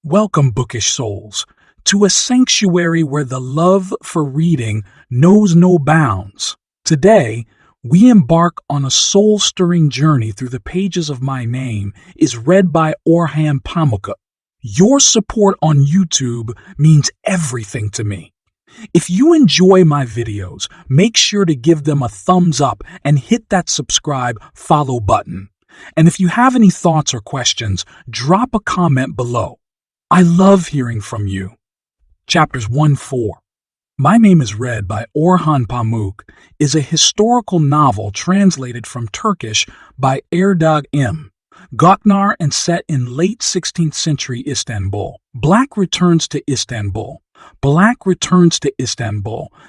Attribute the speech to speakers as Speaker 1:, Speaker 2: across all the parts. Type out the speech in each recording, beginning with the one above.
Speaker 1: Welcome, bookish souls, to a sanctuary where the love for reading knows no bounds. Today, we embark on a soul-stirring journey through the pages of My Name is read by Orhan Pamuk. Your support on YouTube means everything to me. If you enjoy my videos, make sure to give them a thumbs up and hit that subscribe follow button. And if you have any thoughts or questions, drop a comment below. I love hearing from you. Chapters 1-4. My Name is Read by Orhan Pamuk is a historical novel translated from Turkish by Erdog Göknar and set in late 16th century Istanbul. Black returns to Istanbul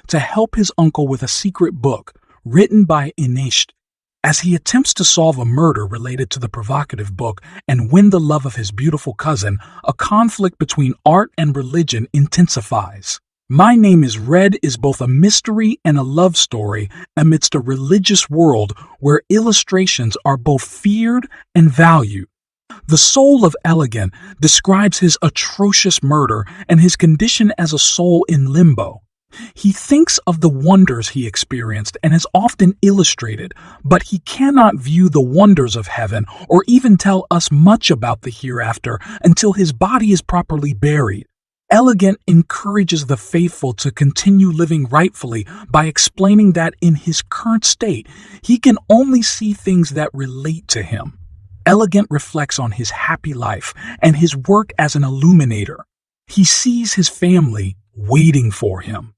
Speaker 1: to help his uncle with a secret book written by Intrigue. As he attempts to solve a murder related to the provocative book and win the love of his beautiful cousin, a conflict between art and religion intensifies. My Name is Read is both a mystery and a love story amidst a religious world where illustrations are both feared and valued. The soul of Elegant describes his atrocious murder and his condition as a soul in limbo. He thinks of the wonders he experienced and is often illustrated, but he cannot view the wonders of heaven or even tell us much about the hereafter until his body is properly buried. Elegant encourages the faithful to continue living rightfully by explaining that in his current state, he can only see things that relate to him. Elegant reflects on his happy life and his work as an illuminator. He sees his family waiting for him.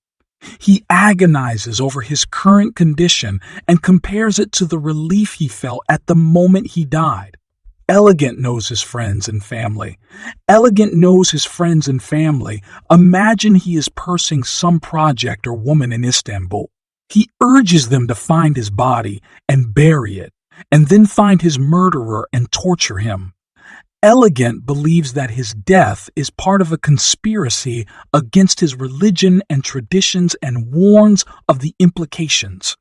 Speaker 1: He agonizes over his current condition and compares it to the relief he felt at the moment he died. Elegant knows his friends and family. Imagine he is pursuing some project or woman in Istanbul. He urges them to find his body and bury it, and then find his murderer and torture him. Elegant believes that his death is part of a conspiracy against his religion and traditions and warns of the implications.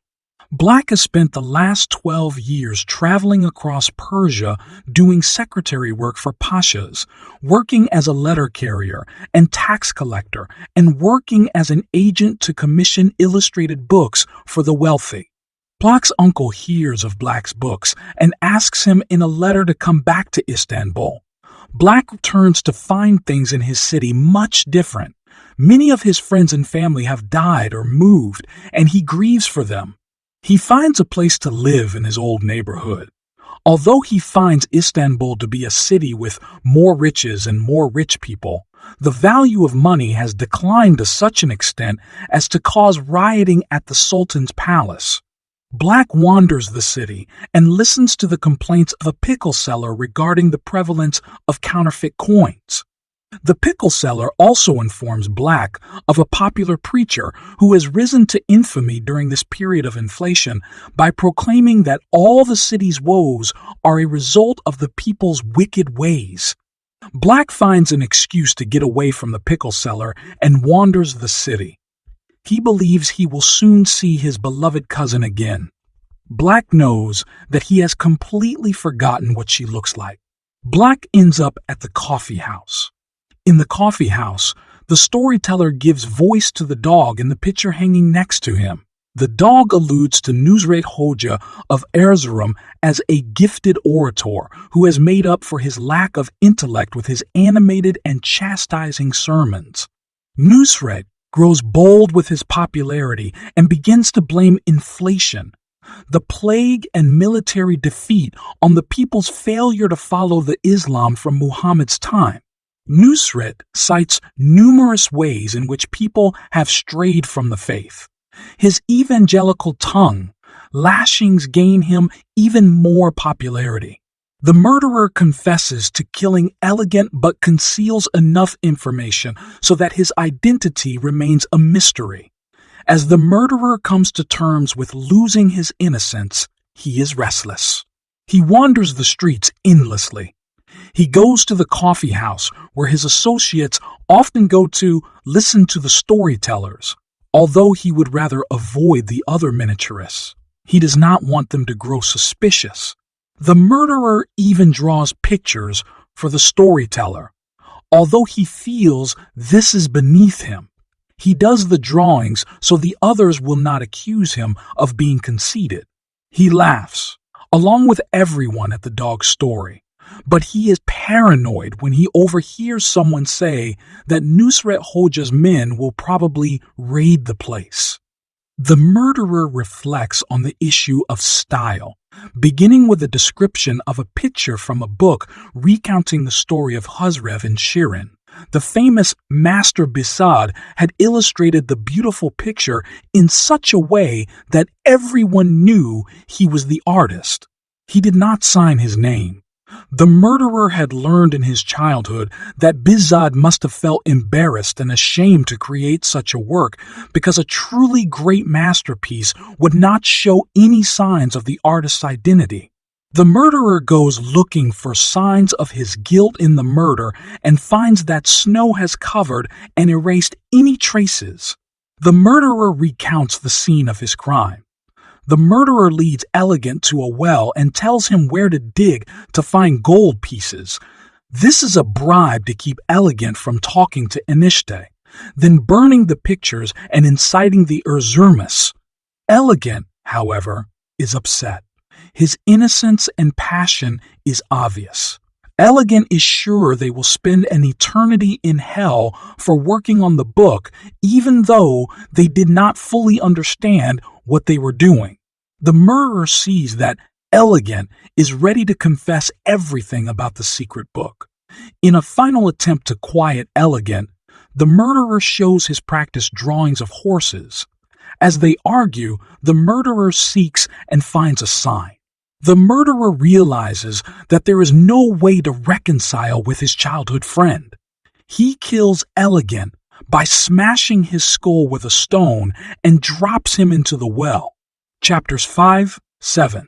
Speaker 1: Black has spent the last 12 years traveling across Persia doing secretary work for pashas, working as a letter carrier and tax collector, and working as an agent to commission illustrated books for the wealthy. Black's uncle hears of Black's books and asks him in a letter to come back to Istanbul. Black returns to find things in his city much different. Many of his friends and family have died or moved, and he grieves for them. He finds a place to live in his old neighborhood. Although he finds Istanbul to be a city with more riches and more rich people, the value of money has declined to such an extent as to cause rioting at the Sultan's palace. Black wanders the city and listens to the complaints of a pickle seller regarding the prevalence of counterfeit coins. The pickle seller also informs Black of a popular preacher who has risen to infamy during this period of inflation by proclaiming that all the city's woes are a result of the people's wicked ways. Black finds an excuse to get away from the pickle seller and wanders the city. He believes he will soon see his beloved cousin again. Black knows that he has completely forgotten what she looks like. Black ends up at the coffee house. In the coffee house, the storyteller gives voice to the dog in the picture hanging next to him. The dog alludes to Nusret Hoca of Erzurum as a gifted orator who has made up for his lack of intellect with his animated and chastising sermons. Nusret grows bold with his popularity and begins to blame inflation, the plague and military defeat on the people's failure to follow the Islam from Muhammad's time. Nusret cites numerous ways in which people have strayed from the faith. His evangelical tongue lashings gain him even more popularity. The murderer confesses to killing Elegant but conceals enough information so that his identity remains a mystery. As the murderer comes to terms with losing his innocence, he is restless. He wanders the streets endlessly. He goes to the coffee house where his associates often go to listen to the storytellers, although he would rather avoid the other miniaturists. He does not want them to grow suspicious. The murderer even draws pictures for the storyteller, although he feels this is beneath him. He does the drawings so the others will not accuse him of being conceited. He laughs, along with everyone at the dog's story, but he is paranoid when he overhears someone say that Nusret Hoja's men will probably raid the place. The murderer reflects on the issue of style, beginning with a description of a picture from a book recounting the story of Huzrev and Shirin. The famous Master Bisad had illustrated the beautiful picture in such a way that everyone knew he was the artist. He did not sign his name. The murderer had learned in his childhood that Bisad must have felt embarrassed and ashamed to create such a work because a truly great masterpiece would not show any signs of the artist's identity. The murderer goes looking for signs of his guilt in the murder and finds that snow has covered and erased any traces. The murderer recounts the scene of his crime. The murderer leads Elegant to a well and tells him where to dig to find gold pieces. This is a bribe to keep Elegant from talking to Enişte, then burning the pictures and inciting the Erzurumuz. Elegant, however, is upset. His innocence and passion is obvious. Elegant is sure they will spend an eternity in hell for working on the book, even though they did not fully understand what they were doing. The murderer sees that Elegant is ready to confess everything about the secret book. In a final attempt to quiet Elegant, the murderer shows his practiced drawings of horses. As they argue, the murderer seeks and finds a sign. The murderer realizes that there is no way to reconcile with his childhood friend. He kills Elegant by smashing his skull with a stone and drops him into the well. Chapters 5-7.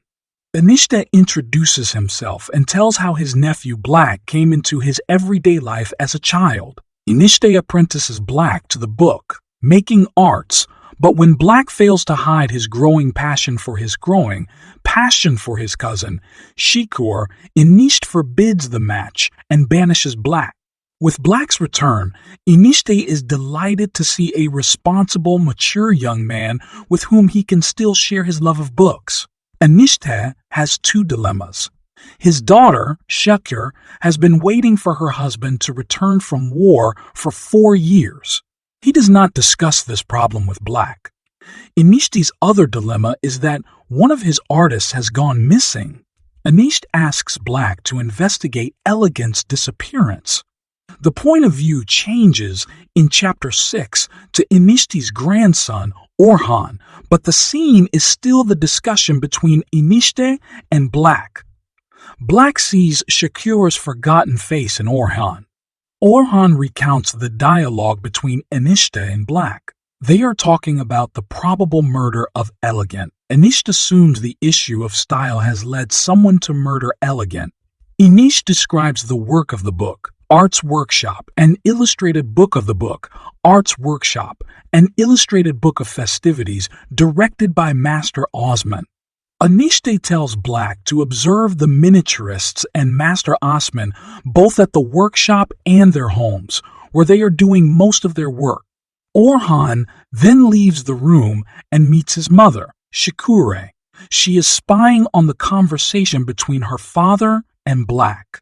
Speaker 1: Enişte introduces himself and tells how his nephew Black came into his everyday life as a child. Enişte apprentices Black to the book, making arts, but when Black fails to hide his growing passion for his cousin, Şikur, Enişte forbids the match and banishes Black. With Black's return, Enişte is delighted to see a responsible, mature young man with whom he can still share his love of books. Enişte has two dilemmas. His daughter, Şeker, has been waiting for her husband to return from war for 4 years. He does not discuss this problem with Black. Enişte's other dilemma is that one of his artists has gone missing. Enişte asks Black to investigate Elegant's disappearance. The point of view changes in Chapter 6 to Enişte's grandson, Orhan, but the scene is still the discussion between Enişte and Black. Black sees Şeker's forgotten face in Orhan. Orhan recounts the dialogue between Enişte and Black. They are talking about the probable murder of Elegant. Enişte assumes the issue of style has led someone to murder Elegant. Enişte describes the work of the book, Arts Workshop, an illustrated book of the book, Arts Workshop, an illustrated book of festivities directed by Master Osman. Enişte tells Black to observe the miniaturists and Master Osman both at the workshop and their homes, where they are doing most of their work. Orhan then leaves the room and meets his mother, Şeker. She is spying on the conversation between her father and Black.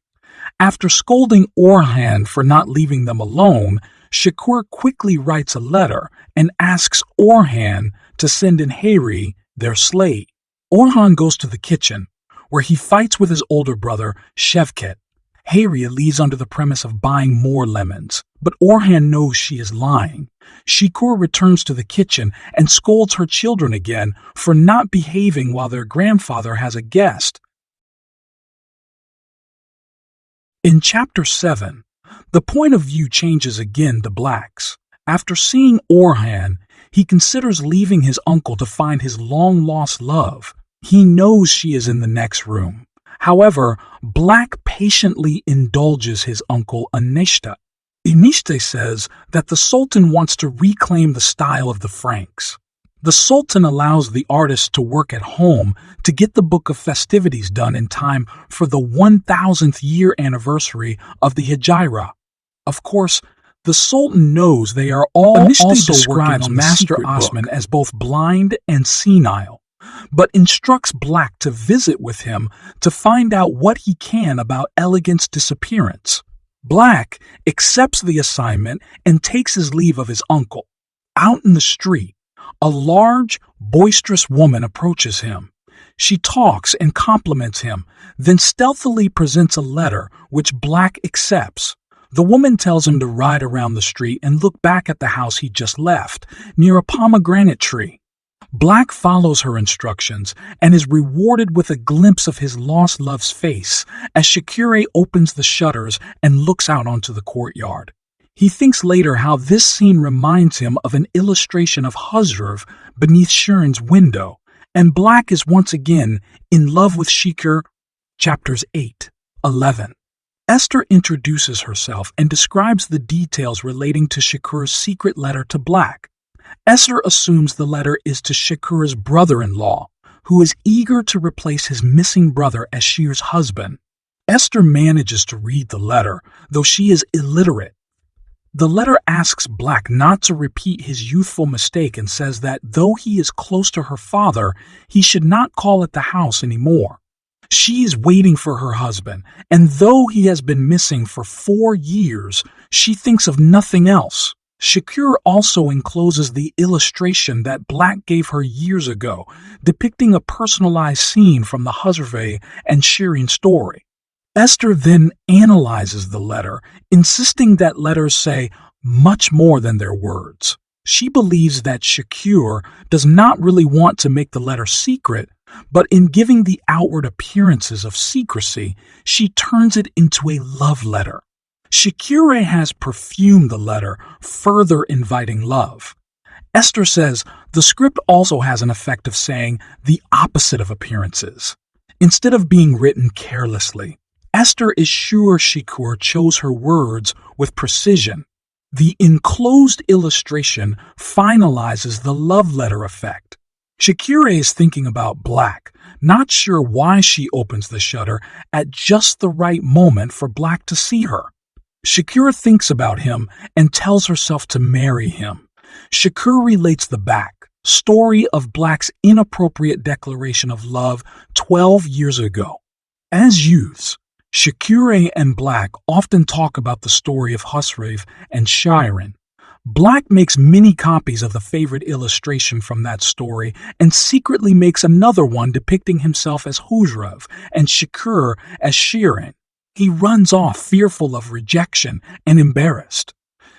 Speaker 1: After scolding Orhan for not leaving them alone, Şeker quickly writes a letter and asks Orhan to send in Hayri, their slave. Orhan goes to the kitchen, where he fights with his older brother, Şevket. Hayri leaves under the premise of buying more lemons, but Orhan knows she is lying. Şeker returns to the kitchen and scolds her children again for not behaving while their grandfather has a guest. In Chapter 7, the point of view changes again to Black's. After seeing Orhan, he considers leaving his uncle to find his long-lost love. He knows she is in the next room. However, Black patiently indulges his uncle Enişte. Enişte says that the Sultan wants to reclaim the style of the Franks. The Sultan allows the artist to work at home to get the book of festivities done in time for the 1000th year anniversary of the Hijra. Of course, the Sultan knows they are all also describes Master Osman as both blind and senile, but instructs Black to visit with him to find out what he can about Elegant's disappearance. Black accepts the assignment and takes his leave of his uncle. Out in the street, a large, boisterous woman approaches him. She talks and compliments him, then stealthily presents a letter which Black accepts. The woman tells him to ride around the street and look back at the house he just left, near a pomegranate tree. Black follows her instructions and is rewarded with a glimpse of his lost love's face as Shakure opens the shutters and looks out onto the courtyard. He thinks later how this scene reminds him of an illustration of Huzrev beneath Shirin's window, and Black is once again in love with Shakure. Chapters 8-11. Esther introduces herself and describes the details relating to Shakure's secret letter to Black. Esther assumes the letter is to Shakure's brother-in-law, who is eager to replace his missing brother as Shir's husband. Esther manages to read the letter, though she is illiterate. The letter asks Black not to repeat his youthful mistake and says that though he is close to her father, he should not call at the house anymore. She is waiting for her husband, and though he has been missing for 4 years, she thinks of nothing else. Shakure also encloses the illustration that Black gave her years ago, depicting a personalized scene from the Huzrev and Shirin story. Esther then analyzes the letter, insisting that letters say much more than their words. She believes that Shakure does not really want to make the letter secret, but in giving the outward appearances of secrecy, she turns it into a love letter. Shakure has perfumed the letter, further inviting love. Esther says the script also has an effect of saying the opposite of appearances. Instead of being written carelessly, Esther is sure Shakure chose her words with precision. The enclosed illustration finalizes the love letter effect. Shakure is thinking about Black, not sure why she opens the shutter at just the right moment for Black to see her. Shakure thinks about him and tells herself to marry him. Shakure relates the back story of Black's inappropriate declaration of love 12 years ago. As youths, Shakure and Black often talk about the story of Huzrev and Shirin. Black makes many copies of the favorite illustration from that story and secretly makes another one depicting himself as Huzrev and Shakure as Shirin. He runs off fearful of rejection and embarrassed.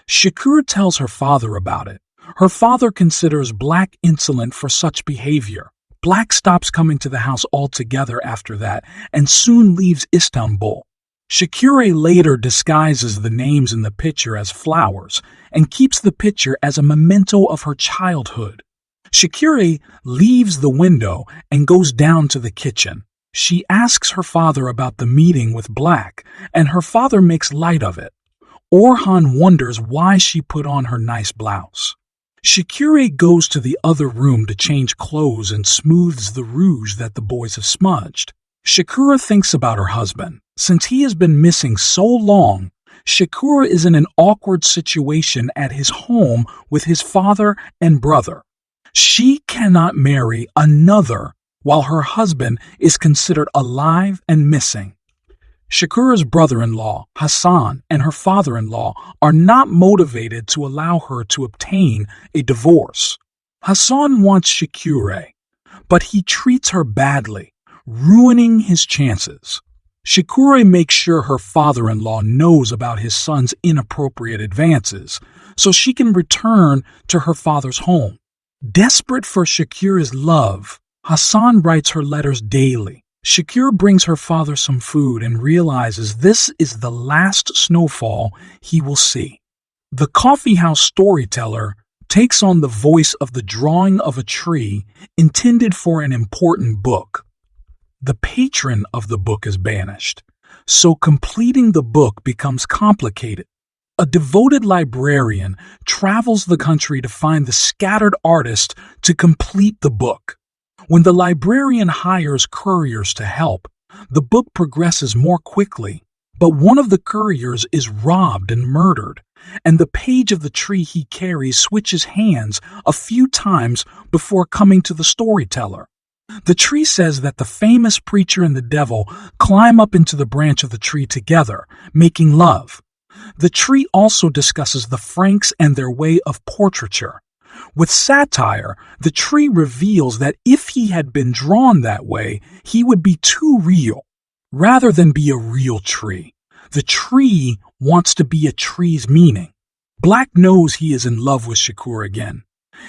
Speaker 1: Shakure tells her father about it. Her father considers Black insolent for such behavior. Black stops coming to the house altogether after that and soon leaves Istanbul. Shakure later disguises the names in the picture as flowers and keeps the picture as a memento of her childhood. Shakure leaves the window and goes down to the kitchen. She asks her father about the meeting with Black, and her father makes light of it. Orhan wonders why she put on her nice blouse. Shakure goes to the other room to change clothes and smooths the rouge that the boys have smudged. Shakure thinks about her husband. Since he has been missing so long, Shakure is in an awkward situation at his home with his father and brother. She cannot marry another while her husband is considered alive and missing. Shakure's brother-in-law, Hassan, and her father-in-law are not motivated to allow her to obtain a divorce. Hassan wants Shakure, but he treats her badly, ruining his chances. Shakure makes sure her father-in-law knows about his son's inappropriate advances, so she can return to her father's home. Desperate for Shakure's love, Hassan writes her letters daily. Shakure brings her father some food and realizes this is the last snowfall he will see. The coffeehouse storyteller takes on the voice of the drawing of a tree intended for an important book. The patron of the book is banished, so completing the book becomes complicated. A devoted librarian travels the country to find the scattered artist to complete the book. When the librarian hires couriers to help, the book progresses more quickly, But one of the couriers is robbed and murdered, and the page of the tree he carries switches hands a few times before coming to the storyteller. The tree says that the famous preacher and the devil climb up into the branch of the tree together, making love. The tree also discusses the Franks and their way of portraiture. With satire, the tree reveals that if he had been drawn that way, he would be too real, rather than be a real tree. The tree wants to be a tree's meaning. Black knows he is in love with Shakur again.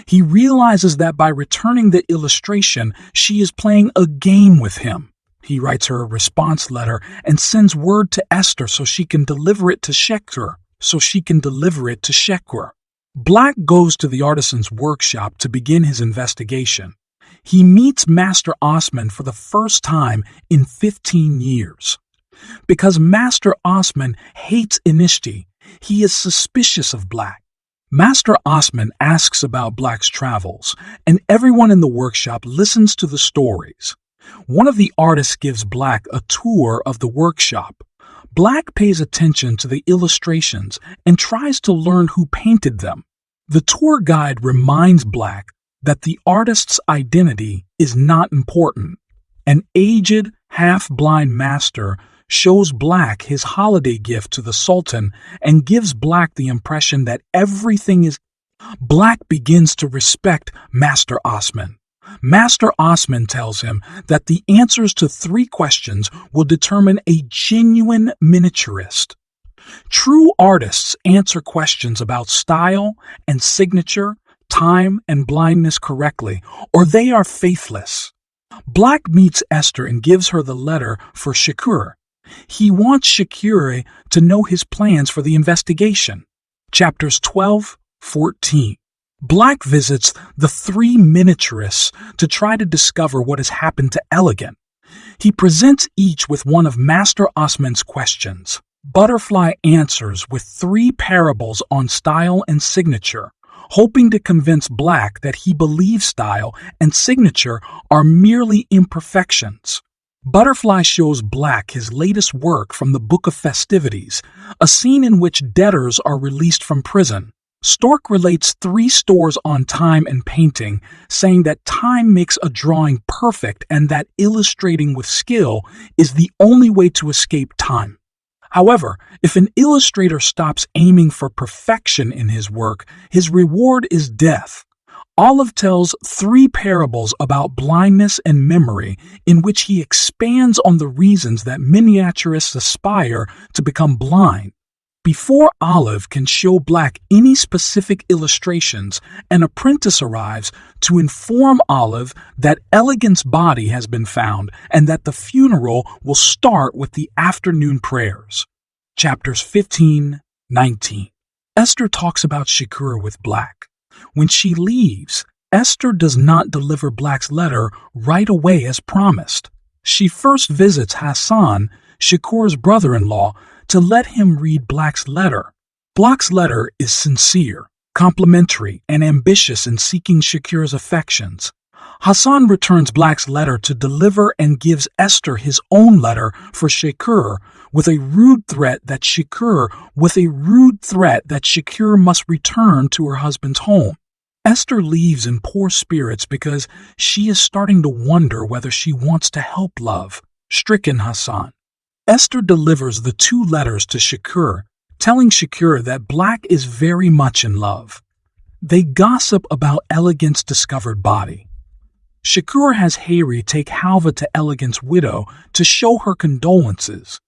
Speaker 1: He realizes that by returning the illustration, she is playing a game with him. He writes her a response letter and sends word to Esther so she can deliver it to Shakur. Black goes to the artisan's workshop to begin his investigation. He meets Master Osman for the first time in 15 years. Because Master Osman hates Inishti, he is suspicious of Black. Master Osman asks about Black's travels, and everyone in the workshop listens to the stories. One of the artists gives Black a tour of the workshop. Black pays attention to the illustrations and tries to learn who painted them. The tour guide reminds Black that the artist's identity is not important. An aged, half-blind master shows Black his holiday gift to the Sultan and gives Black the impression that everything is. Black begins to respect Master Osman. Master Osman tells him that the answers to 3 questions will determine a genuine miniaturist. True artists answer questions about style and signature, time and blindness correctly, or they are faithless. Black meets Esther and gives her the letter for Shakur. He wants Shakur to know his plans for the investigation. Chapters 12-14. Black visits the 3 miniaturists to try to discover what has happened to Elegant. He presents each with one of Master Osman's questions. Butterfly answers with 3 parables on style and signature, hoping to convince Black that he believes style and signature are merely imperfections. Butterfly shows Black his latest work from the Book of Festivities, a scene in which debtors are released from prison. Stork relates 3 stories on time and painting, saying that time makes a drawing perfect and that illustrating with skill is the only way to escape time. However, if an illustrator stops aiming for perfection in his work, his reward is death. Olive tells 3 parables about blindness and memory, in which he expands on the reasons that miniaturists aspire to become blind. Before Olive can show Black any specific illustrations, an apprentice arrives to inform Olive that Elegant's body has been found and that the funeral will start with the afternoon prayers. Chapters 15-19. Esther talks about Shakur with Black. When she leaves, Esther does not deliver Black's letter right away as promised. She first visits Hassan, Shakur's brother-in-law, to let him read Black's letter. Black's letter is sincere, complimentary, and ambitious in seeking Shakur's affections. Hassan returns Black's letter to deliver and gives Esther his own letter for Shakur with a rude threat that Shakur must return to her husband's home. Esther leaves in poor spirits because she is starting to wonder whether she wants to help love-stricken Hassan. Esther delivers the 2 letters to Shakur, telling Shakur that Black is very much in love. They gossip about Elegant's discovered body. Shakur has Hayri take Halva to Elegant's widow to show her condolences.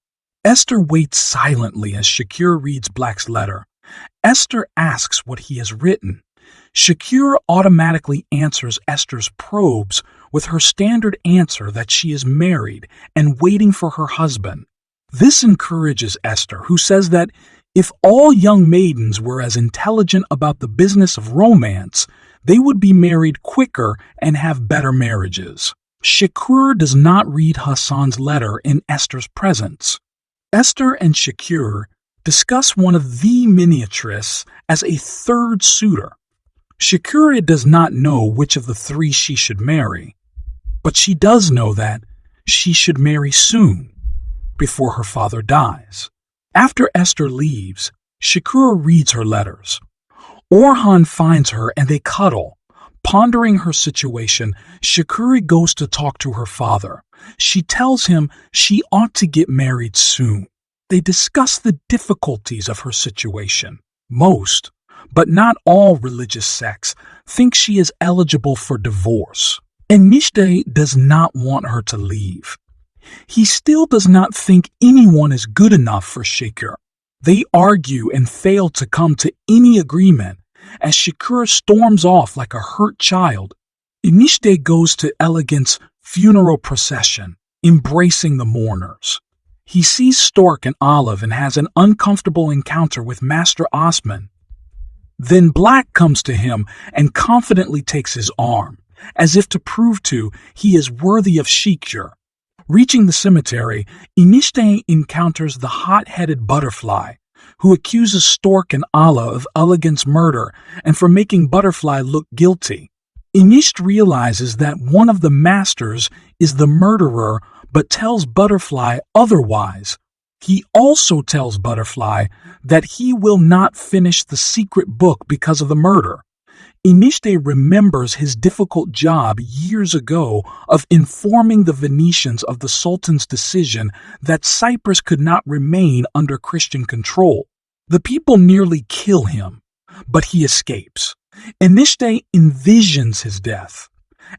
Speaker 1: Esther waits silently as Shakur reads Black's letter. Esther asks what he has written. Shakur automatically answers Esther's probes with her standard answer that she is married and waiting for her husband. This encourages Esther, who says that if all young maidens were as intelligent about the business of romance, they would be married quicker and have better marriages. Shakur does not read Hassan's letter in Esther's presence. Esther and Shakur discuss one of the miniaturists as a 3rd suitor. Shakur does not know which of the 3 she should marry, but she does know that she should marry soon, before her father dies. After Esther leaves, Shakura reads her letters. Orhan finds her and they cuddle. Pondering her situation, Shakura goes to talk to her father. She tells him she ought to get married soon. They discuss the difficulties of her situation. Most, but not all religious sects, think she is eligible for divorce. Enişte does not want her to leave. He still does not think anyone is good enough for Shakura. They argue and fail to come to any agreement as Shakura storms off like a hurt child. Enişte goes to Elegant's funeral procession, embracing the mourners. He sees Stork and Olive and has an uncomfortable encounter with Master Osman. Then Black comes to him and confidently takes his arm, as if to prove he is worthy of Shakura. Reaching the cemetery, Enişte encounters the hot-headed Butterfly, who accuses Stork and Olive of Elegant's murder and for making Butterfly look guilty. Enişte realizes that one of the masters is the murderer but tells Butterfly otherwise. He also tells Butterfly that he will not finish the secret book because of the murder. Enişte remembers his difficult job years ago of informing the Venetians of the Sultan's decision that Cyprus could not remain under Christian control. The people nearly kill him, but he escapes. Enişte envisions his death.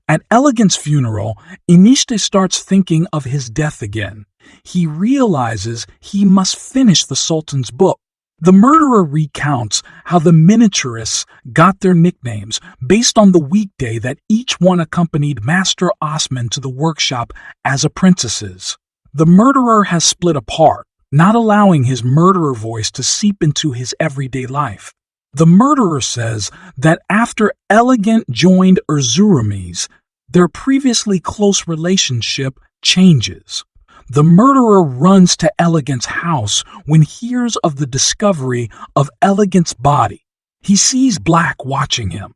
Speaker 1: At Elegant's funeral, Enişte starts thinking of his death again. He realizes he must finish the Sultan's book. The murderer recounts how the miniaturists got their nicknames based on the weekday that each one accompanied Master Osman to the workshop as apprentices. The murderer has split apart, not allowing his murderer voice to seep into his everyday life. The murderer says that after Elegant joined Erzurum's, their previously close relationship changes. The murderer runs to Elegant's house when he hears of the discovery of Elegant's body. He sees Black watching him.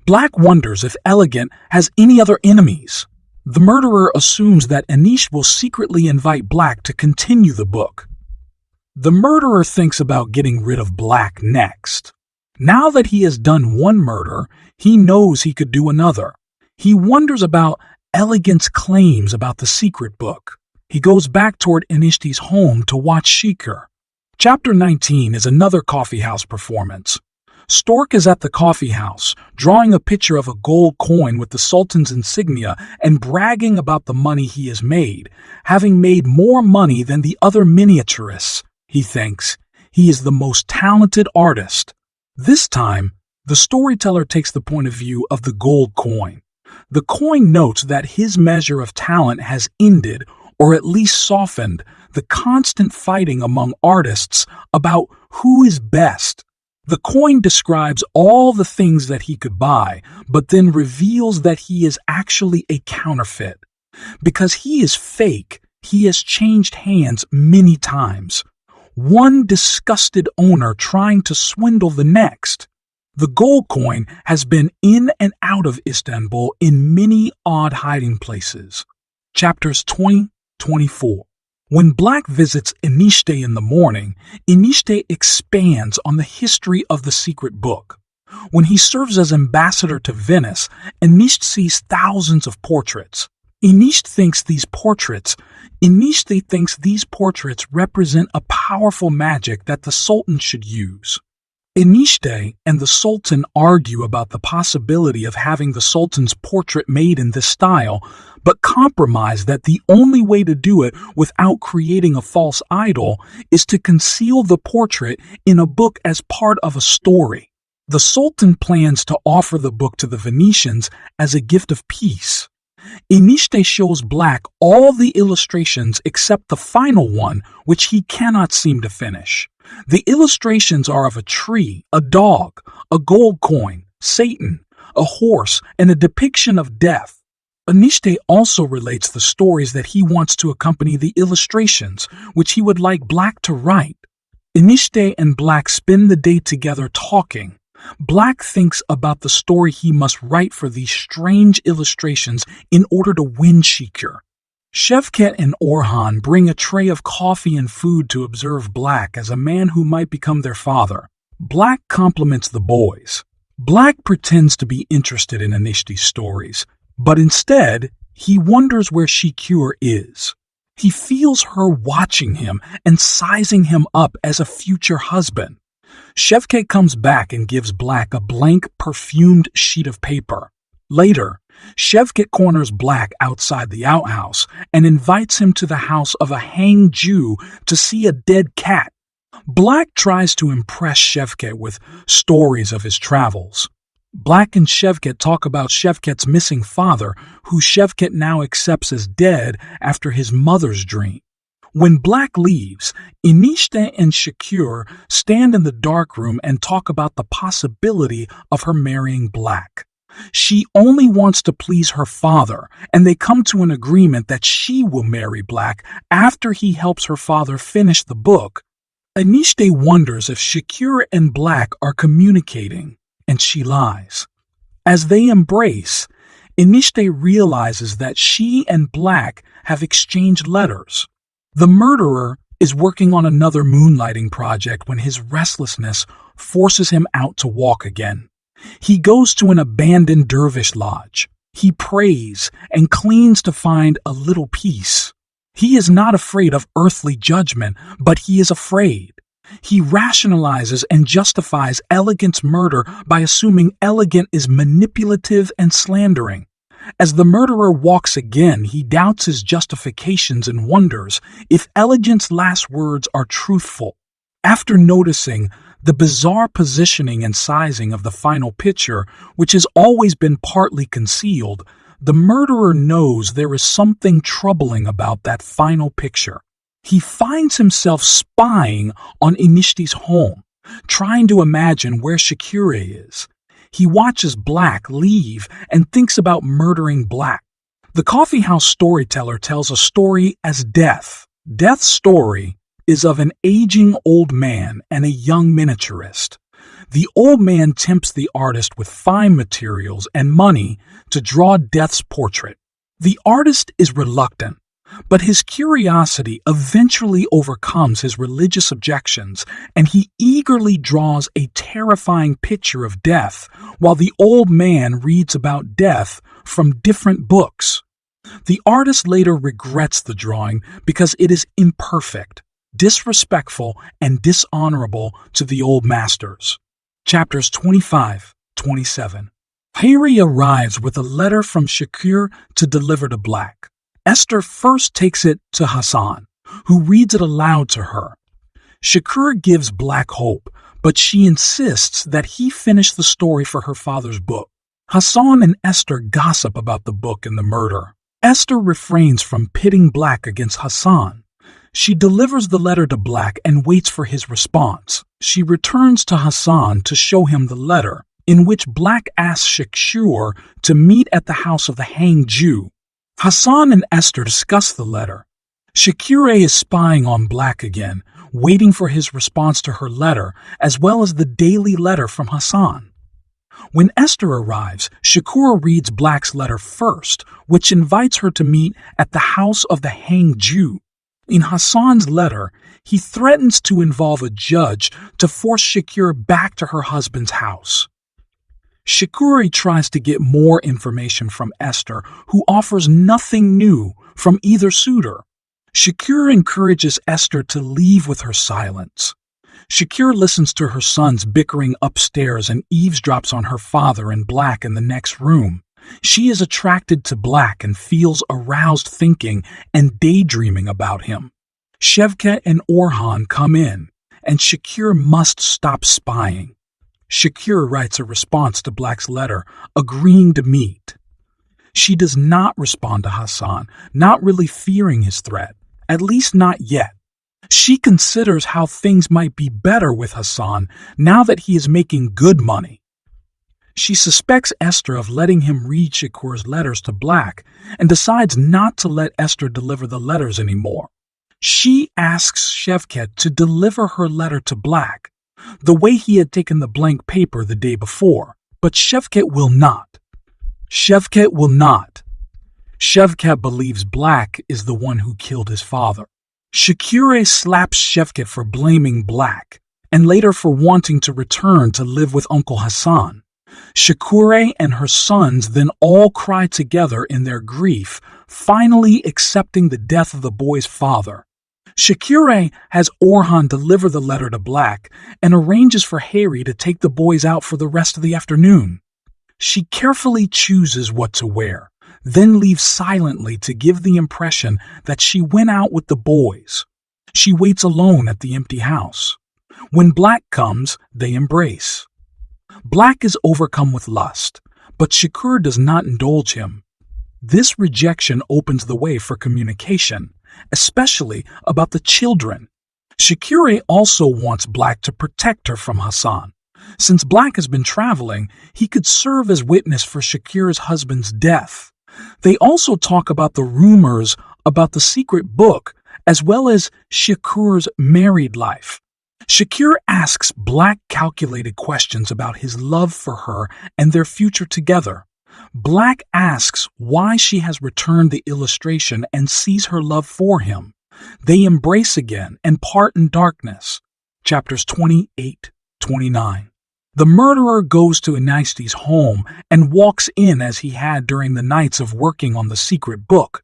Speaker 1: Black wonders if Elegant has any other enemies. The murderer assumes that Enişte will secretly invite Black to continue the book. The murderer thinks about getting rid of Black next. Now that he has done one murder, he knows he could do another. He wonders about Elegant's claims about the secret book. He goes back toward Enişte's home to watch Shakura. Chapter 19 is another coffeehouse performance. Stork is at the coffeehouse, drawing a picture of a gold coin with the Sultan's insignia and bragging about the money he has made, having made more money than the other miniaturists. He thinks he is the most talented artist. This time, the storyteller takes the point of view of the gold coin. The coin notes that his measure of talent has ended, or at least softened, the constant fighting among artists about who is best. The coin describes all the things that he could buy, but then reveals that he is actually a counterfeit. Because he is fake, he has changed hands many times. One disgusted owner trying to swindle the next. The gold coin has been in and out of Istanbul in many odd hiding places. Chapters 20-24. When Black visits Enişte in the morning, Enişte expands on the history of the secret book. When he serves as ambassador to Venice, Enişte sees thousands of portraits. Enişte thinks these portraits represent a powerful magic that the Sultan should use. Enişte and the Sultan argue about the possibility of having the Sultan's portrait made in this style, but compromise that the only way to do it without creating a false idol is to conceal the portrait in a book as part of a story. The Sultan plans to offer the book to the Venetians as a gift of peace. Enişte shows Black all the illustrations except the final one, which he cannot seem to finish. The illustrations are of a tree, a dog, a gold coin, Satan, a horse, and a depiction of death. Enişte also relates the stories that he wants to accompany the illustrations, which he would like Black to write. Enişte and Black spend the day together talking. Black thinks about the story he must write for these strange illustrations in order to win Shakura. Şevket and Orhan bring a tray of coffee and food to observe Black as a man who might become their father. Black compliments the boys. Black pretends to be interested in Enişte's stories, but instead, he wonders where Şükür is. He feels her watching him and sizing him up as a future husband. Şevket comes back and gives Black a blank, perfumed sheet of paper. Later, Şevket corners Black outside the outhouse and invites him to the house of a hanged Jew to see a dead cat. Black tries to impress Şevket with stories of his travels. Black and Şevket talk about Şevket's missing father, who Şevket now accepts as dead after his mother's dream. When Black leaves, Enişte and Şükür stand in the dark room and talk about the possibility of her marrying Black. She only wants to please her father, and they come to an agreement that she will marry Black after he helps her father finish the book. Enişte wonders if Şükür and Black are communicating, and she lies. As they embrace, Enişte realizes that she and Black have exchanged letters. The murderer is working on another moonlighting project when his restlessness forces him out to walk again. He goes to an abandoned dervish lodge. He prays and cleans to find a little peace. He is not afraid of earthly judgment, but he is afraid. He rationalizes and justifies Elegant's murder by assuming Elegant is manipulative and slandering. As the murderer walks again, he doubts his justifications and wonders if Elegant's last words are truthful. After noticing the bizarre positioning and sizing of the final picture, which has always been partly concealed, the murderer knows there is something troubling about that final picture. He finds himself spying on Enişte's home, trying to imagine where Şükür is. He watches Black leave and thinks about murdering Black. The coffeehouse storyteller tells a story as Death. Death's story is of an aging old man and a young miniaturist. The old man tempts the artist with fine materials and money to draw Death's portrait. The artist is reluctant, but his curiosity eventually overcomes his religious objections, and he eagerly draws a terrifying picture of Death while the old man reads about Death from different books. The artist later regrets the drawing because it is imperfect, disrespectful, and dishonorable to the old masters. Chapters 25-27. Hayri arrives with a letter from Şükür to deliver to Black. Esther first takes it to Hasan, who reads it aloud to her. Şükür gives Black hope, but she insists that he finish the story for her father's book. Hasan and Esther gossip about the book and the murder. Esther refrains from pitting Black against Hasan. She delivers the letter to Black and waits for his response. She returns to Hasan to show him the letter, in which Black asks Şükür to meet at the house of the hanged Jew. Hasan and Esther discuss the letter. Şükür is spying on Black again, waiting for his response to her letter, as well as the daily letter from Hasan. When Esther arrives, Şükür reads Black's letter first, which invites her to meet at the house of the hanged Jew. In Hasan's letter, he threatens to involve a judge to force Şükür back to her husband's house. Şükür tries to get more information from Esther, who offers nothing new from either suitor. Şükür encourages Esther to leave with her silence. Şükür listens to her sons bickering upstairs and eavesdrops on her father and Black in the next room. She is attracted to Black and feels aroused thinking and daydreaming about him. Şevket and Orhan come in, and Şükür must stop spying. Şükür writes a response to Black's letter, agreeing to meet. She does not respond to Hasan, not really fearing his threat, at least not yet. She considers how things might be better with Hasan now that he is making good money. She suspects Esther of letting him read Şükür's letters to Black and decides not to let Esther deliver the letters anymore. She asks Şevket to deliver her letter to Black, the way he had taken the blank paper the day before, but Şevket will not. Şevket will not. Şevket believes Black is the one who killed his father. Şüküre slaps Şevket for blaming Black, and later for wanting to return to live with Uncle Hassan. Şüküre and her sons then all cry together in their grief, finally accepting the death of the boy's father. Şüküre has Orhan deliver the letter to Black and arranges for Harry to take the boys out for the rest of the afternoon. She carefully chooses what to wear, then leaves silently to give the impression that she went out with the boys. She waits alone at the empty house. When Black comes, they embrace. Black is overcome with lust, but Şükür does not indulge him. This rejection opens the way for communication, especially about the children. Şükür also wants Black to protect her from Hassan. Since Black has been traveling, he could serve as witness for Şükür's husband's death. They also talk about the rumors about the secret book, as well as Şükür's married life. Şükür asks Black calculated questions about his love for her and their future together. Black asks why she has returned the illustration and sees her love for him. They embrace again and part in darkness. Chapters 28-29. The murderer goes to Eniste's home and walks in as he had during the nights of working on the secret book.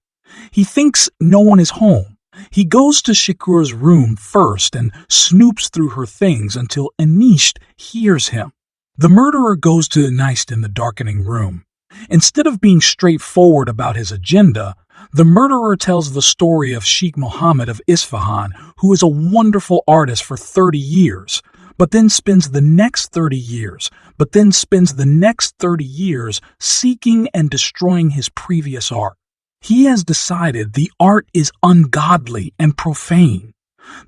Speaker 1: He thinks no one is home. He goes to Şükür's room first and snoops through her things until Enişte hears him. The murderer goes to Enişte in the darkening room. Instead of being straightforward about his agenda, the murderer tells the story of Sheikh Mohammed of Isfahan, who is a wonderful artist for 30 years, but then spends the next 30 years seeking and destroying his previous art. He has decided the art is ungodly and profane.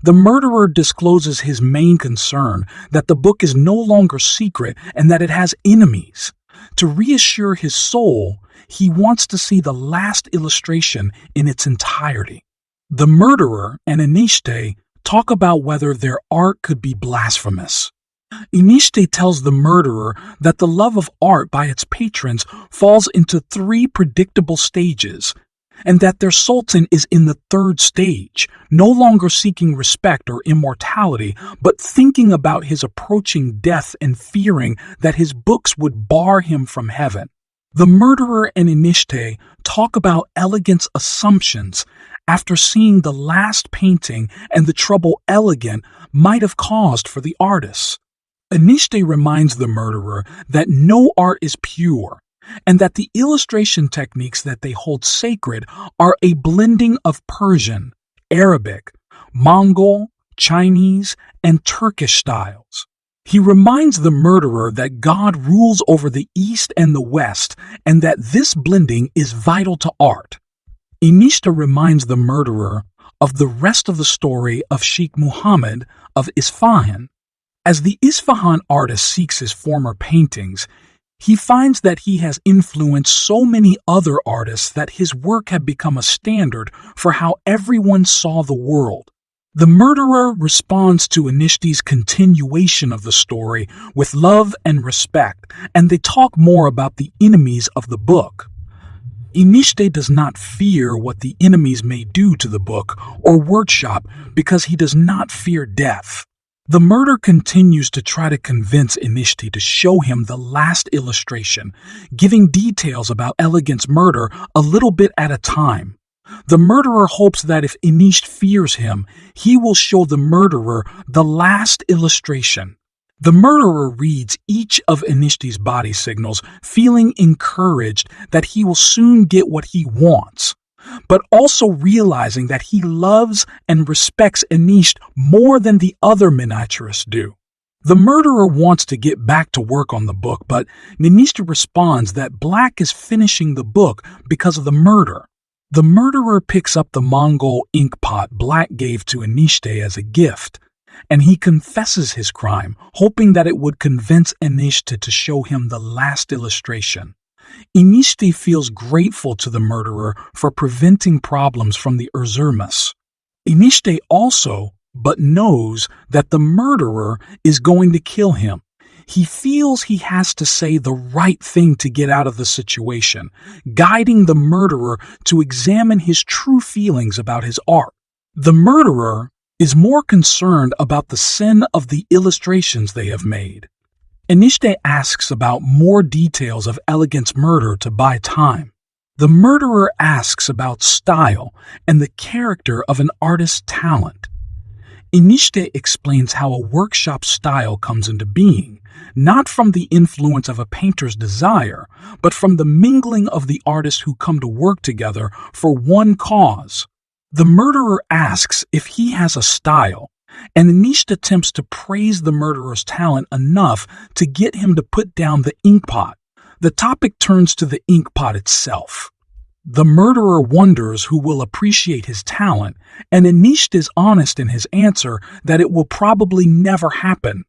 Speaker 1: The murderer discloses his main concern, that the book is no longer secret and that it has enemies. To reassure his soul, he wants to see the last illustration in its entirety. The murderer and Enişte talk about whether their art could be blasphemous. Enişte tells the murderer that the love of art by its patrons falls into 3 predictable stages, and that their sultan is in the 3rd stage, no longer seeking respect or immortality, but thinking about his approaching death and fearing that his books would bar him from heaven. The murderer and Enişte talk about elegant's assumptions after seeing the last painting and the trouble elegant might have caused for the artists. Enişte reminds the murderer that no art is pure, and that the illustration techniques that they hold sacred are a blending of Persian, Arabic, Mongol, Chinese, and Turkish styles. He reminds the murderer that God rules over the East and the West, and that this blending is vital to art. Enişte reminds the murderer of the rest of the story of Sheikh Mohammed of Isfahan. As the Isfahan artist seeks his former paintings, he finds that he has influenced so many other artists that his work had become a standard for how everyone saw the world. The murderer responds to Enişte's continuation of the story with love and respect, and they talk more about the enemies of the book. Enişte does not fear what the enemies may do to the book or workshop because he does not fear death. The murderer continues to try to convince Enişte to show him the last illustration, giving details about Elegant's murder a little bit at a time. The murderer hopes that if Enişte fears him, he will show the murderer the last illustration. The murderer reads each of Enişte's body signals, feeling encouraged that he will soon get what he wants, but also realizing that he loves and respects Enişte more than the other miniaturists do. The murderer wants to get back to work on the book, but Enişte responds that Black is finishing the book because of the murder. The murderer picks up the Mongol ink pot Black gave to Enişte as a gift, and he confesses his crime, hoping that it would convince Enişte to show him the last illustration. Enişte feels grateful to the murderer for preventing problems from the Erzurumuz. Enişte also, but knows that the murderer is going to kill him. He feels he has to say the right thing to get out of the situation, guiding the murderer to examine his true feelings about his art. The murderer is more concerned about the sin of the illustrations they have made. Enişte asks about more details of Elegant's murder to buy time. The murderer asks about style and the character of an artist's talent. Enişte explains how a workshop style comes into being, not from the influence of a painter's desire, but from the mingling of the artists who come to work together for one cause. The murderer asks if he has a style, and Enişte attempts to praise the murderer's talent enough to get him to put down the inkpot. The topic turns to the inkpot itself. The murderer wonders who will appreciate his talent, and Enişte is honest in his answer that it will probably never happen.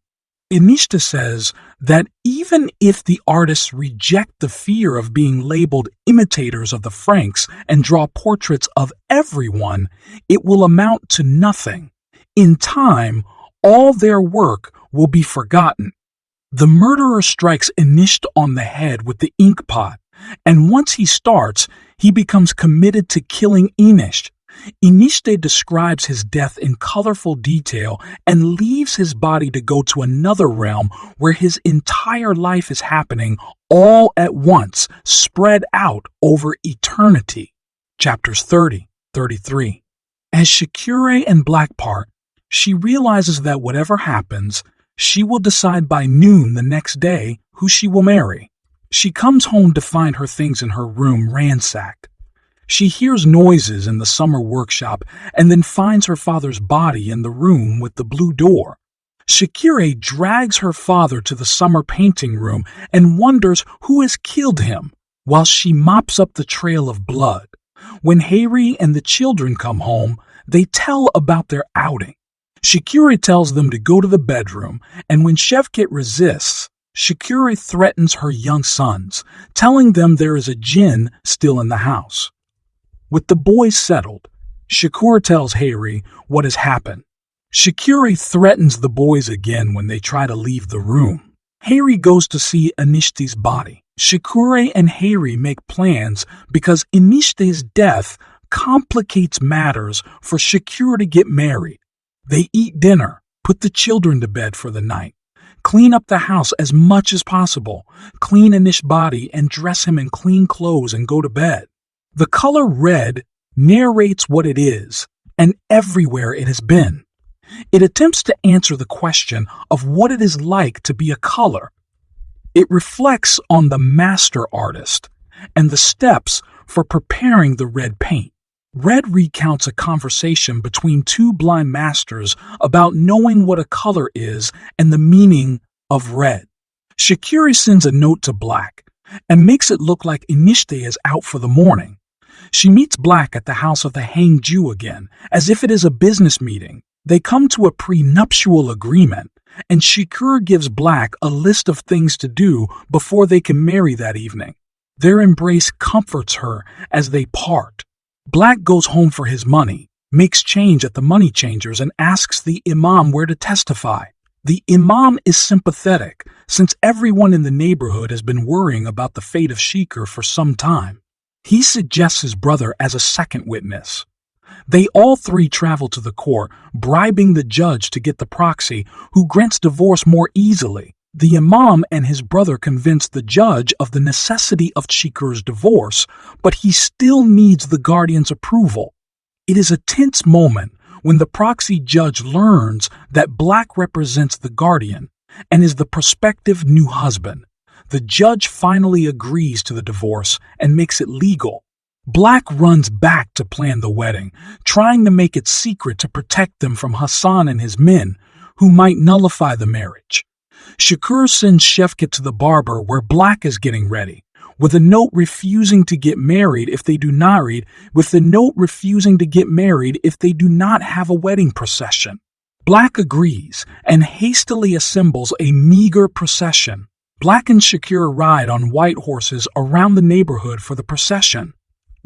Speaker 1: Enişte says that even if the artists reject the fear of being labeled imitators of the Franks and draw portraits of everyone, it will amount to nothing. In time, all their work will be forgotten. The murderer strikes Enişte on the head with the inkpot, and once he starts, he becomes committed to killing Enişte. Enişte describes his death in colorful detail and leaves his body to go to another realm where his entire life is happening all at once, spread out over eternity. Chapters 30-33. As Şüküre and Black part, she realizes that whatever happens, she will decide by noon the next day who she will marry. She comes home to find her things in her room ransacked. She hears noises in the summer workshop and then finds her father's body in the room with the blue door. Şüküre drags her father to the summer painting room and wonders who has killed him, while she mops up the trail of blood. When Hayri and the children come home, they tell about their outing. Şüküre tells them to go to the bedroom, and when Şevket resists, Şüküre threatens her young sons, telling them there is a jinn still in the house. With the boys settled, Şüküre tells Hayri what has happened. Şüküre threatens the boys again when they try to leave the room. Hayri goes to see Enişte's body. Şüküre and Hayri make plans because Enişte's death complicates matters for Şüküre to get married. They eat dinner, put the children to bed for the night, clean up the house as much as possible, clean Enişte's body and dress him in clean clothes and go to bed. The color red narrates what it is and everywhere it has been. It attempts to answer the question of what it is like to be a color. It reflects on the master artist and the steps for preparing the red paint. Red recounts a conversation between two blind masters about knowing what a color is and the meaning of red. Şüküre sends a note to Black and makes it look like Enişte is out for the morning. She meets Black at the house of the hanged Jew again, as if it is a business meeting. They come to a prenuptial agreement, and Şüküre gives Black a list of things to do before they can marry that evening. Their embrace comforts her as they part. Black goes home for his money, makes change at the money changers, and asks the imam where to testify. The imam is sympathetic, since everyone in the neighborhood has been worrying about the fate of Şüküre for some time. He suggests his brother as a second witness. They all three travel to the court, bribing the judge to get the proxy, who grants divorce more easily. The imam and his brother convince the judge of the necessity of Şüküre's divorce, but he still needs the guardian's approval. It is a tense moment when the proxy judge learns that Black represents the guardian and is the prospective new husband. The judge finally agrees to the divorce and makes it legal. Black runs back to plan the wedding, trying to make it secret to protect them from Hassan and his men, who might nullify the marriage. Şüküre sends Şevket to the barber where Black is getting ready, with a note refusing to get married if they do not have a wedding procession. Black agrees and hastily assembles a meager procession. Black and Şüküre ride on white horses around the neighborhood for the procession.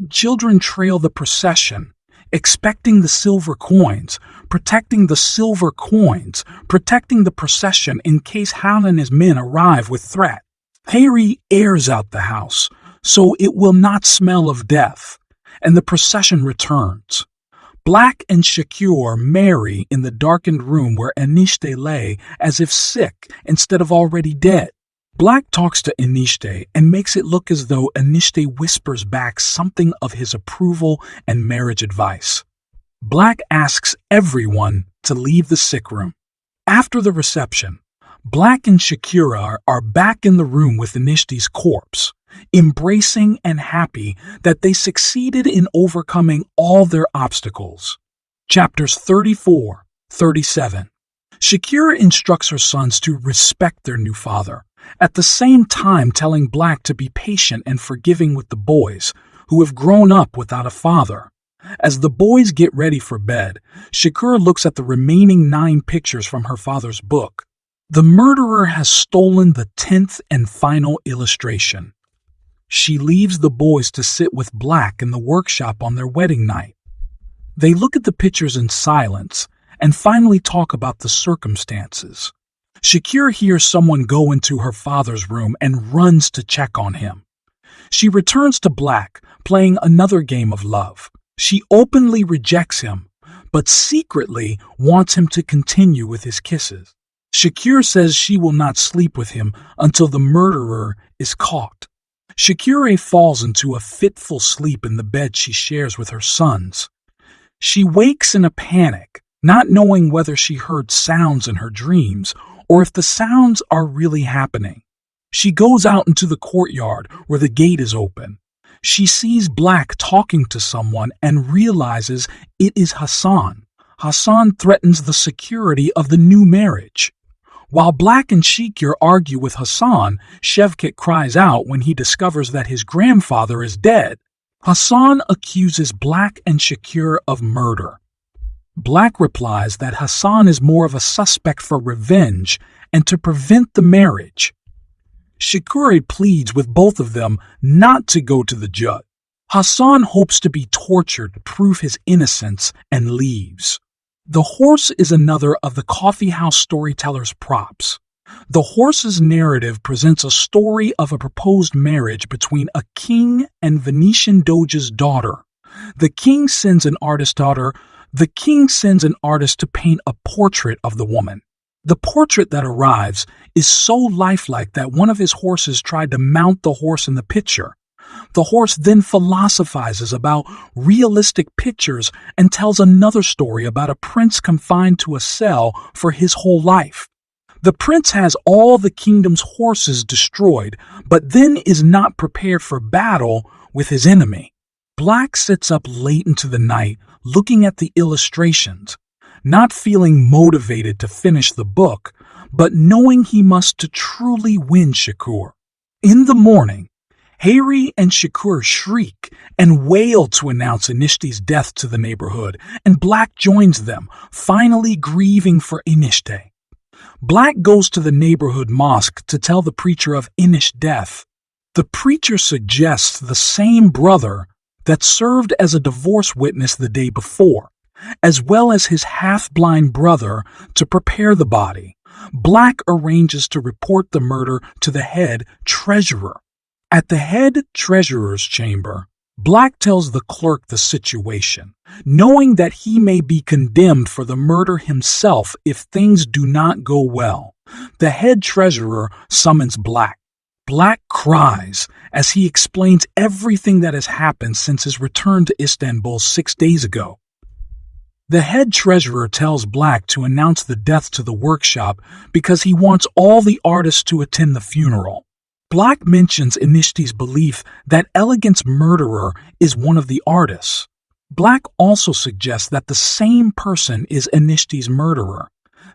Speaker 1: Children trail the procession. expecting the silver coins, protecting the silver coins, protecting the procession in case Hal and his men arrive with threat. Harry airs out the house, so it will not smell of death, and the procession returns. Black and Shakir marry in the darkened room where Enishte lay as if sick instead of already dead. Black talks to Enishte and makes it look as though Enishte whispers back something of his approval and marriage advice. Black asks everyone to leave the sick room. After the reception, Black and Shakira are back in the room with Enishte's corpse, embracing and happy that they succeeded in overcoming all their obstacles. Chapters 34-37. Shakira instructs her sons to respect their new father, at the same time telling Black to be patient and forgiving with the boys, who have grown up without a father. As the boys get ready for bed, Shakira looks at the remaining 9 pictures from her father's book. The murderer has stolen the 10th and final illustration. She leaves the boys to sit with Black in the workshop on their wedding night. They look at the pictures in silence and finally talk about the circumstances. Shakira hears someone go into her father's room and runs to check on him. She returns to Black, playing another game of love. She openly rejects him, but secretly wants him to continue with his kisses. Shakira says she will not sleep with him until the murderer is caught. Shakira falls into a fitful sleep in the bed she shares with her sons. She wakes in a panic, not knowing whether she heard sounds in her dreams or if the sounds are really happening. She goes out into the courtyard where the gate is open. She sees Black talking to someone and realizes it is Hassan. Hassan threatens the security of the new marriage. While Black and Shakir argue with Hassan, Shevket cries out when he discovers that his grandfather is dead. Hassan accuses Black and Shakir of murder. Black replies that Hassan is more of a suspect for revenge and to prevent the marriage. Shakir pleads with both of them not to go to the judge. Hassan hopes to be tortured to prove his innocence and leaves. The horse is another of the coffeehouse storyteller's props. The horse's narrative presents a story of a proposed marriage between a king and Venetian doge's daughter. The king sends an artist to paint a portrait of the woman. The portrait that arrives is so lifelike that one of his horses tried to mount the horse in the picture. The horse then philosophizes about realistic pictures and tells another story about a prince confined to a cell for his whole life. The prince has all the kingdom's horses destroyed, but then is not prepared for battle with his enemy. Black sits up late into the night looking at the illustrations, not feeling motivated to finish the book, but knowing he must to truly win Shakir. In the morning, Harry and Shakir shriek and wail to announce Enishte's death to the neighborhood, and Black joins them, finally grieving for Enishte. Black goes to the neighborhood mosque to tell the preacher of Enish's death. The preacher suggests the same brother that served as a divorce witness the day before, as well as his half-blind brother, to prepare the body. Black arranges to report the murder to the head treasurer. At the head treasurer's chamber, Black tells the clerk the situation, knowing that he may be condemned for the murder himself if things do not go well. The head treasurer summons Black. Black cries as he explains everything that has happened since his return to Istanbul 6 days ago. The head treasurer tells Black to announce the death to the workshop because he wants all the artists to attend the funeral. Black mentions Enishte's belief that Elegant's murderer is one of the artists. Black also suggests that the same person is Enishte's murderer.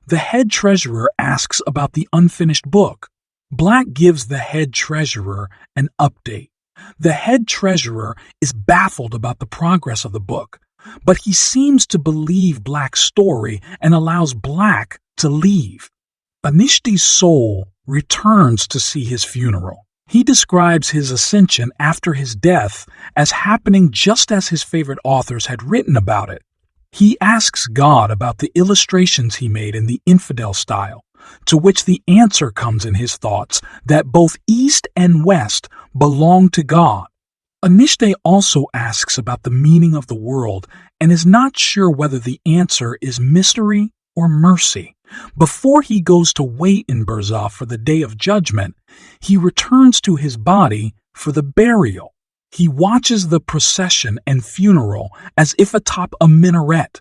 Speaker 1: The head treasurer asks about the unfinished book. Black gives the head treasurer an update. The head treasurer is baffled about the progress of the book, but he seems to believe Black's story and allows Black to leave. Enishte's soul returns to see his funeral. He describes his ascension after his death as happening just as his favorite authors had written about it. He asks God about the illustrations he made in the infidel style, to which the answer comes in his thoughts that both East and West belong to God. Anishte also asks about the meaning of the world and is not sure whether the answer is mystery or mercy. Before he goes to wait in Burza for the day of judgment, he returns to his body for the burial. He watches the procession and funeral as if atop a minaret.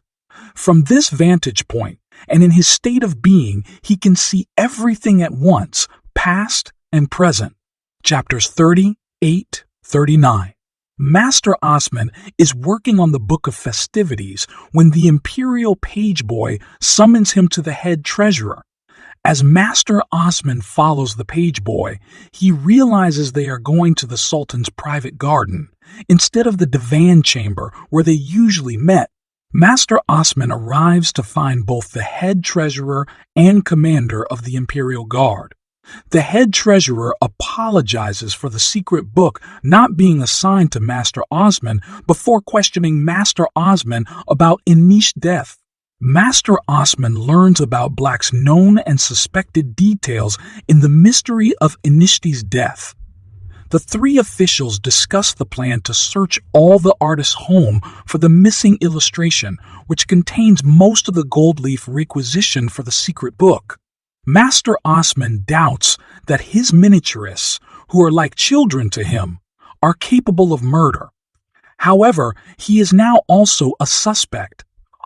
Speaker 1: From this vantage point, and in his state of being, he can see everything at once, past and present. Chapters 38-39. Master Osman is working on the Book of Festivities when the imperial page boy summons him to the head treasurer. As Master Osman follows the page boy, he realizes they are going to the Sultan's private garden, instead of the divan chamber where they usually met. Master Osman arrives to find both the head treasurer and commander of the Imperial Guard. The head treasurer apologizes for the secret book not being assigned to Master Osman before questioning Master Osman about Inish's death. Master Osman learns about Black's known and suspected details in the mystery of Inish's death. The three officials discuss the plan to search all the artist's home for the missing illustration, which contains most of the gold leaf requisitioned for the secret book. Master Osman doubts that his miniaturists, who are like children to him, are capable of murder. However, he is now also a suspect.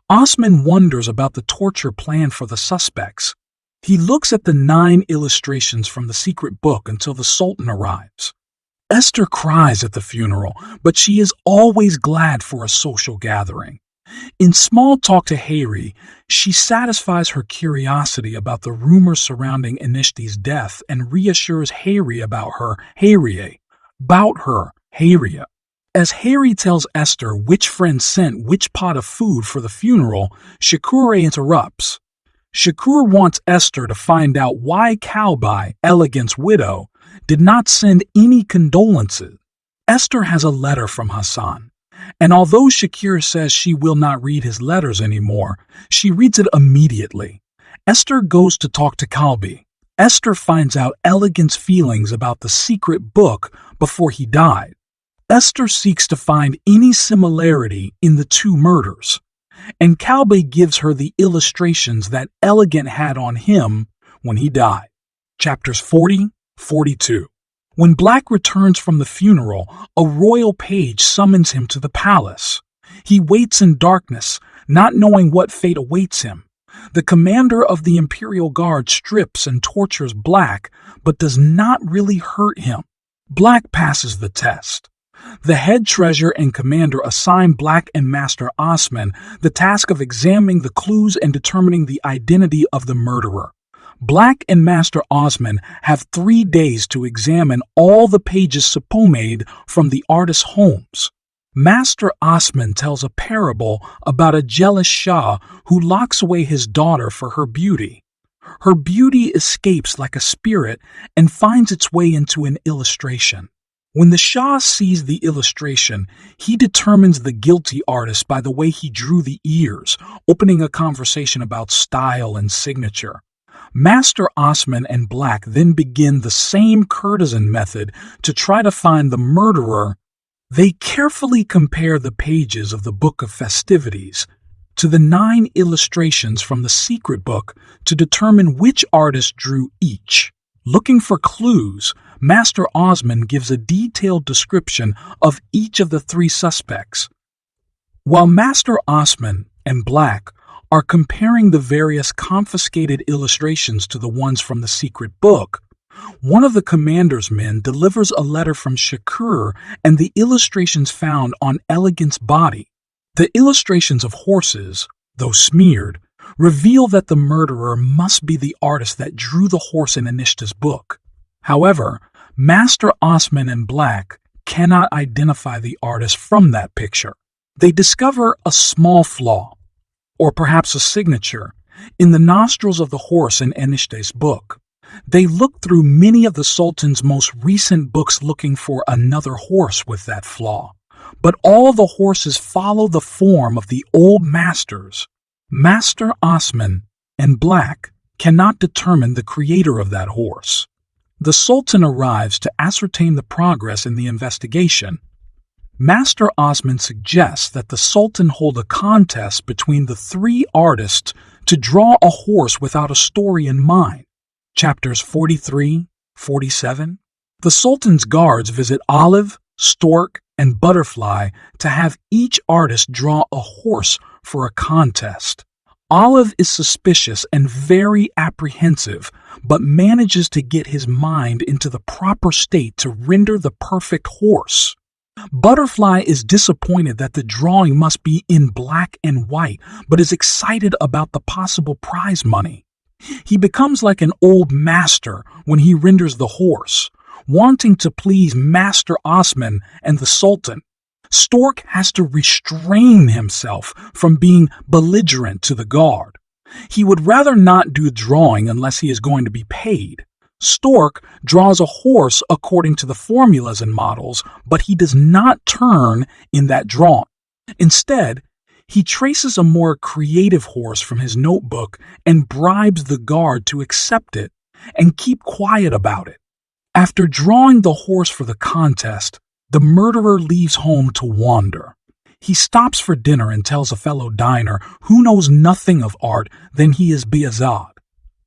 Speaker 1: Osman wonders about the torture plan for the suspects. He looks at the 9 illustrations from the secret book until the Sultan arrives. Esther cries at the funeral, but she is always glad for a social gathering. In small talk to Hayri, she satisfies her curiosity about the rumors surrounding Inishti's death and reassures Hayri about her Hayriye. As Hayri tells Esther which friend sent which pot of food for the funeral, Shakur interrupts. Shakur wants Esther to find out why Kalbai, Elegant's widow, did not send any condolences. Esther has a letter from Hassan, and although Shakir says she will not read his letters anymore, she reads it immediately. Esther goes to talk to Kalbi. Esther finds out Elegant's feelings about the secret book before he died. Esther seeks to find any similarity in the 2 murders, and Kalbi gives her the illustrations that Elegant had on him when he died. Chapters 40-42. When Black returns from the funeral, a royal page summons him to the palace. He waits in darkness, not knowing what fate awaits him. The commander of the Imperial Guard strips and tortures Black, but does not really hurt him. Black passes the test. The head treasurer and commander assign Black and Master Osman the task of examining the clues and determining the identity of the murderer. Black and Master Osman have 3 days to examine all the pages supposed from the artist's homes. Master Osman tells a parable about a jealous Shah who locks away his daughter for her beauty. Her beauty escapes like a spirit and finds its way into an illustration. When the Shah sees the illustration, he determines the guilty artist by the way he drew the ears, opening a conversation about style and signature. Master Osman and Black then begin the same courtesan method to try to find the murderer. They carefully compare the pages of the Book of Festivities to the 9 illustrations from the secret book to determine which artist drew each. Looking for clues, Master Osman gives a detailed description of each of the 3 suspects. While Master Osman and Black are comparing the various confiscated illustrations to the ones from the secret book, one of the commander's men delivers a letter from Shakur and the illustrations found on Elegant's body. The illustrations of horses, though smeared, reveal that the murderer must be the artist that drew the horse in Anishta's book. However, Master Osman and Black cannot identify the artist from that picture. They discover a small flaw, or perhaps a signature, in the nostrils of the horse in Enishte's book. They look through many of the Sultan's most recent books looking for another horse with that flaw. But all the horses follow the form of the old masters. Master Osman and Black cannot determine the creator of that horse. The Sultan arrives to ascertain the progress in the investigation. Master Osman suggests that the Sultan hold a contest between the three artists to draw a horse without a story in mind. Chapters 43, 47. The Sultan's guards visit Olive, Stork, and Butterfly to have each artist draw a horse for a contest. Olive is suspicious and very apprehensive, but manages to get his mind into the proper state to render the perfect horse. Butterfly is disappointed that the drawing must be in black and white, but is excited about the possible prize money. He becomes like an old master when he renders the horse, wanting to please Master Osman and the Sultan. Stork has to restrain himself from being belligerent to the guard. He would rather not do drawing unless he is going to be paid. Stork draws a horse according to the formulas and models, but he does not turn in that drawing. Instead, he traces a more creative horse from his notebook and bribes the guard to accept it and keep quiet about it. After drawing the horse for the contest, the murderer leaves home to wander. He stops for dinner and tells a fellow diner who knows nothing of art than he is Behzad.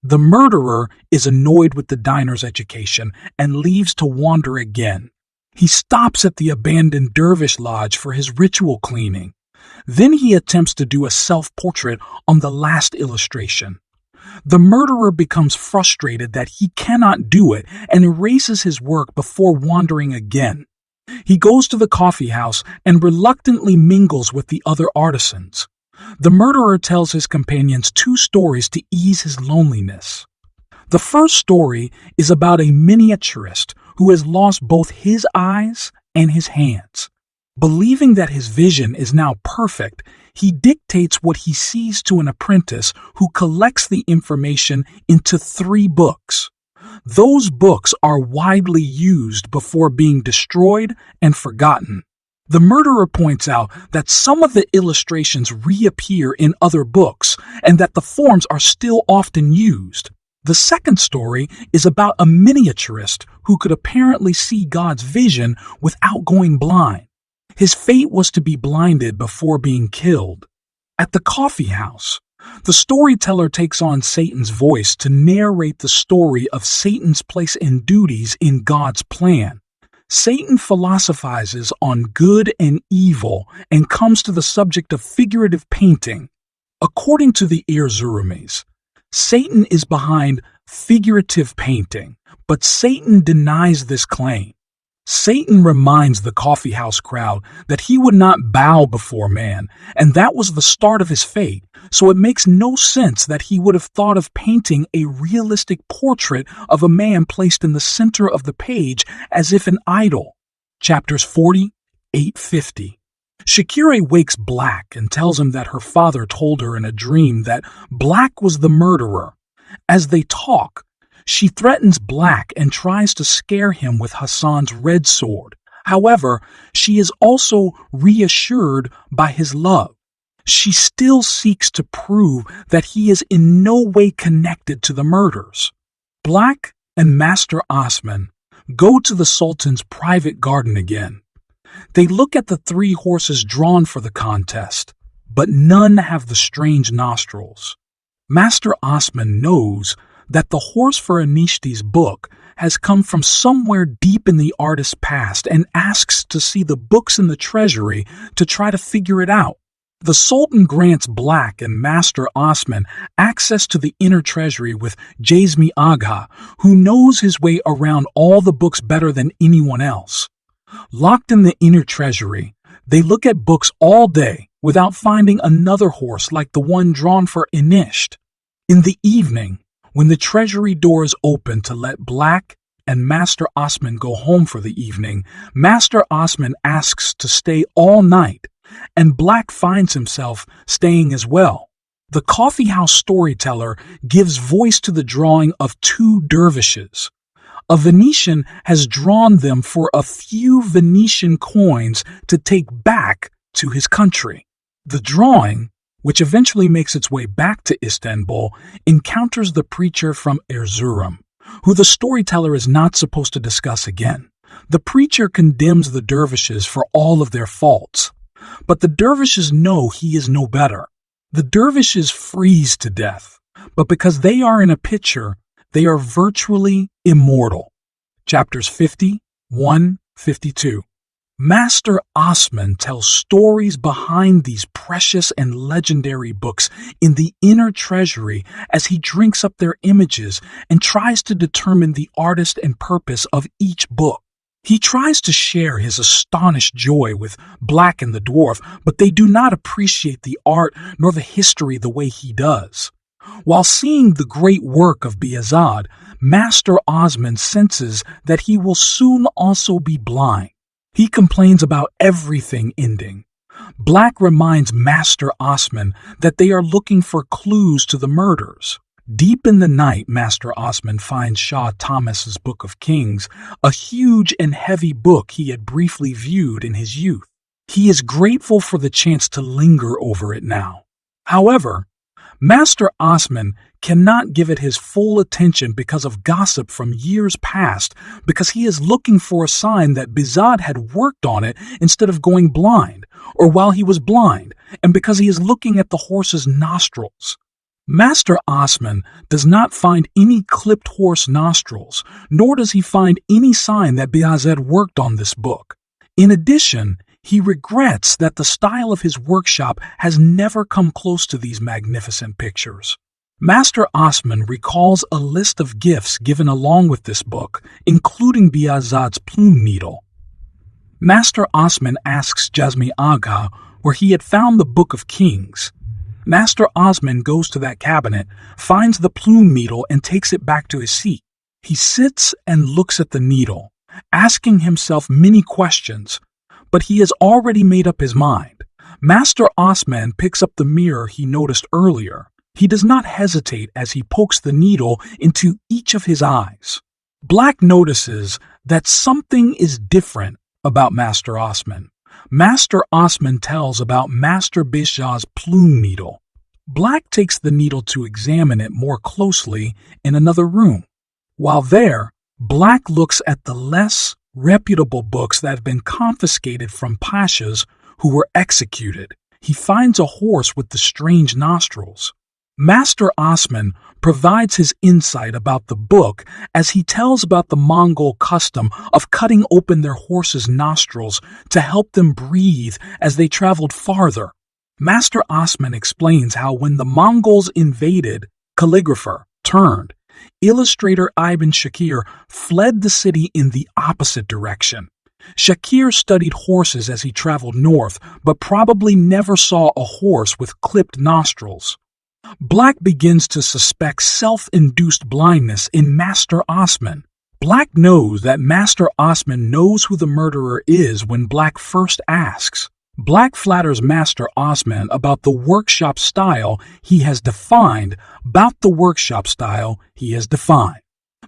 Speaker 1: The murderer is annoyed with the diner's education and leaves to wander again. He stops at the abandoned dervish lodge for his ritual cleaning. Then he attempts to do a self-portrait on the last illustration. The murderer becomes frustrated that he cannot do it and erases his work before wandering again. He goes to the coffee house and reluctantly mingles with the other artisans. The murderer tells his companions 2 stories to ease his loneliness. The first story is about a miniaturist who has lost both his eyes and his hands. Believing that his vision is now perfect, he dictates what he sees to an apprentice who collects the information into 3 books. Those books are widely used before being destroyed and forgotten. The murderer points out that some of the illustrations reappear in other books and that the forms are still often used. The second story is about a miniaturist who could apparently see God's vision without going blind. His fate was to be blinded before being killed. At the coffee house, the storyteller takes on Satan's voice to narrate the story of Satan's place and duties in God's plan. Satan philosophizes on good and evil and comes to the subject of figurative painting. According to the Erzurumis, Satan is behind figurative painting, but Satan denies this claim. Satan reminds the coffeehouse crowd that he would not bow before man, and that was the start of his fate, so it makes no sense that he would have thought of painting a realistic portrait of a man placed in the center of the page as if an idol. Chapters 48-50. Shakire wakes Black and tells him that her father told her in a dream that Black was the murderer. As they talk, she threatens Black and tries to scare him with Hassan's red sword. However, she is also reassured by his love. She still seeks to prove that he is in no way connected to the murders. Black and Master Osman go to the Sultan's private garden again. They look at the 3 horses drawn for the contest, but none have the strange nostrils. Master Osman knows that the horse for Anishti's book has come from somewhere deep in the artist's past and asks to see the books in the treasury to try to figure it out. The Sultan grants Black and Master Osman access to the inner treasury with Jazmi Agha, who knows his way around all the books better than anyone else. Locked in the inner treasury, they look at books all day without finding another horse like the one drawn for Inisht. In the evening, when the treasury doors open to let Black and Master Osman go home for the evening, Master Osman asks to stay all night, and Black finds himself staying as well. The coffeehouse storyteller gives voice to the drawing of two dervishes. A Venetian has drawn them for a few Venetian coins to take back to his country. The drawing, which eventually makes its way back to Istanbul, encounters the preacher from Erzurum, who the storyteller is not supposed to discuss again. The preacher condemns the dervishes for all of their faults, but the dervishes know he is no better. The dervishes freeze to death, but because they are in a picture, they are virtually immortal. Chapters 51-52. Master Osman tells stories behind these precious and legendary books in the inner treasury as he drinks up their images and tries to determine the artist and purpose of each book. He tries to share his astonished joy with Black and the dwarf, but they do not appreciate the art nor the history the way he does. While seeing the great work of Beyazad, Master Osman senses that he will soon also be blind. He complains about everything ending. Black reminds Master Osman that they are looking for clues to the murders. Deep in the night, Master Osman finds Shah Thomas's Book of Kings, a huge and heavy book he had briefly viewed in his youth. He is grateful for the chance to linger over it now. However, Master Osman cannot give it his full attention because of gossip from years past, because he is looking for a sign that Beyazad had worked on it instead of going blind, or while he was blind, and because he is looking at the horse's nostrils. Master Osman does not find any clipped horse nostrils, nor does he find any sign that Beyazad worked on this book. In addition, he regrets that the style of his workshop has never come close to these magnificent pictures. Master Osman recalls a list of gifts given along with this book, including Beyazad's plume needle. Master Osman asks Jazmi Aga where he had found the Book of Kings. Master Osman goes to that cabinet, finds the plume needle, and takes it back to his seat. He sits and looks at the needle, asking himself many questions, but he has already made up his mind. Master Osman picks up the mirror he noticed earlier. He does not hesitate as he pokes the needle into each of his eyes. Black notices that something is different about Master Osman. Master Osman tells about Master Beyazad's plume needle. Black takes the needle to examine it more closely in another room. While there, Black looks at the less reputable books that have been confiscated from pashas who were executed. He finds a horse with the strange nostrils. Master Osman provides his insight about the book as he tells about the Mongol custom of cutting open their horses' nostrils to help them breathe as they traveled farther. Master Osman explains how when the Mongols invaded, calligrapher turned, illustrator Ibn Shakir fled the city in the opposite direction. Shakir studied horses as he traveled north, but probably never saw a horse with clipped nostrils. Black begins to suspect self-induced blindness in Master Osman. Black knows that Master Osman knows who the murderer is when Black first asks. Black flatters Master Osman about the workshop style he has defined.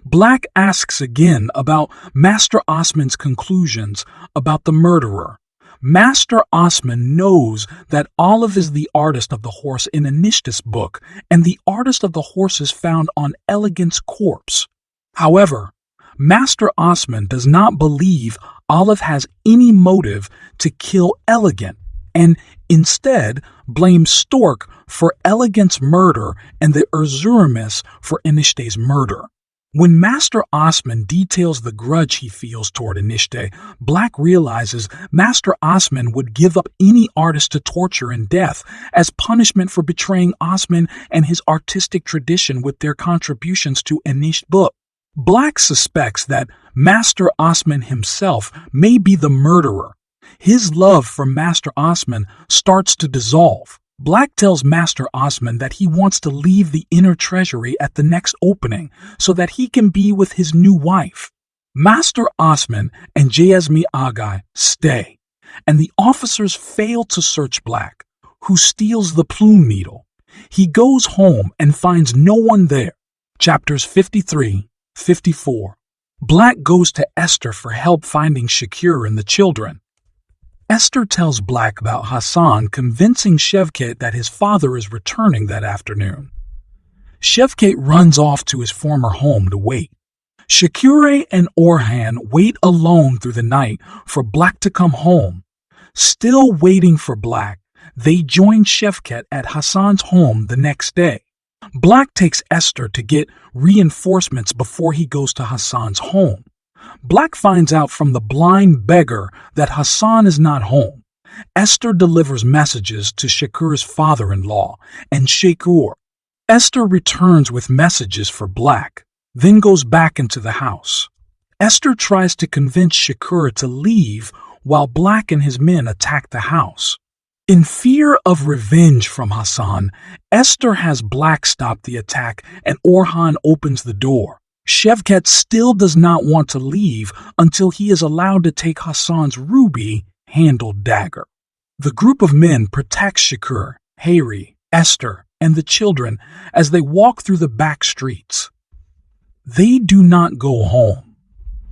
Speaker 1: Black asks again about Master Osman's conclusions about the murderer. Master Osman knows that Olive is the artist of the horse in Anishta's book and the artist of the horses found on Elegant's corpse. However, Master Osman does not believe Olive has any motive to kill Elegant and instead blames Stork for Elegant's murder and the Erzurumis for Enishte's murder. When Master Osman details the grudge he feels toward Enishte, Black realizes Master Osman would give up any artist to torture and death as punishment for betraying Osman and his artistic tradition with their contributions to Enish's book. Black suspects that Master Osman himself may be the murderer. His love for Master Osman starts to dissolve. Black tells Master Osman that he wants to leave the inner treasury at the next opening so that he can be with his new wife. Master Osman and Jazmi Aga stay, and the officers fail to search Black, who steals the plume needle. He goes home and finds no one there. Chapters 53, 54. Black goes to Esther for help finding Shakir and the children. Esther tells Black about Hassan convincing Şevket that his father is returning that afternoon. Şevket runs off to his former home to wait. Shakir and Orhan wait alone through the night for Black to come home. Still waiting for Black, they join Şevket at Hassan's home the next day. Black takes Esther to get reinforcements before he goes to Hassan's home. Black finds out from the blind beggar that Hassan is not home. Esther delivers messages to Shakir's father-in-law and Shakir. Esther returns with messages for Black, then goes back into the house. Esther tries to convince Shakir to leave while Black and his men attack the house. In fear of revenge from Hassan, Esther has Black stop the attack and Orhan opens the door. Şevket still does not want to leave until he is allowed to take Hassan's ruby-handled dagger. The group of men protects Shakir, Hayri, Esther, and the children as they walk through the back streets. They do not go home.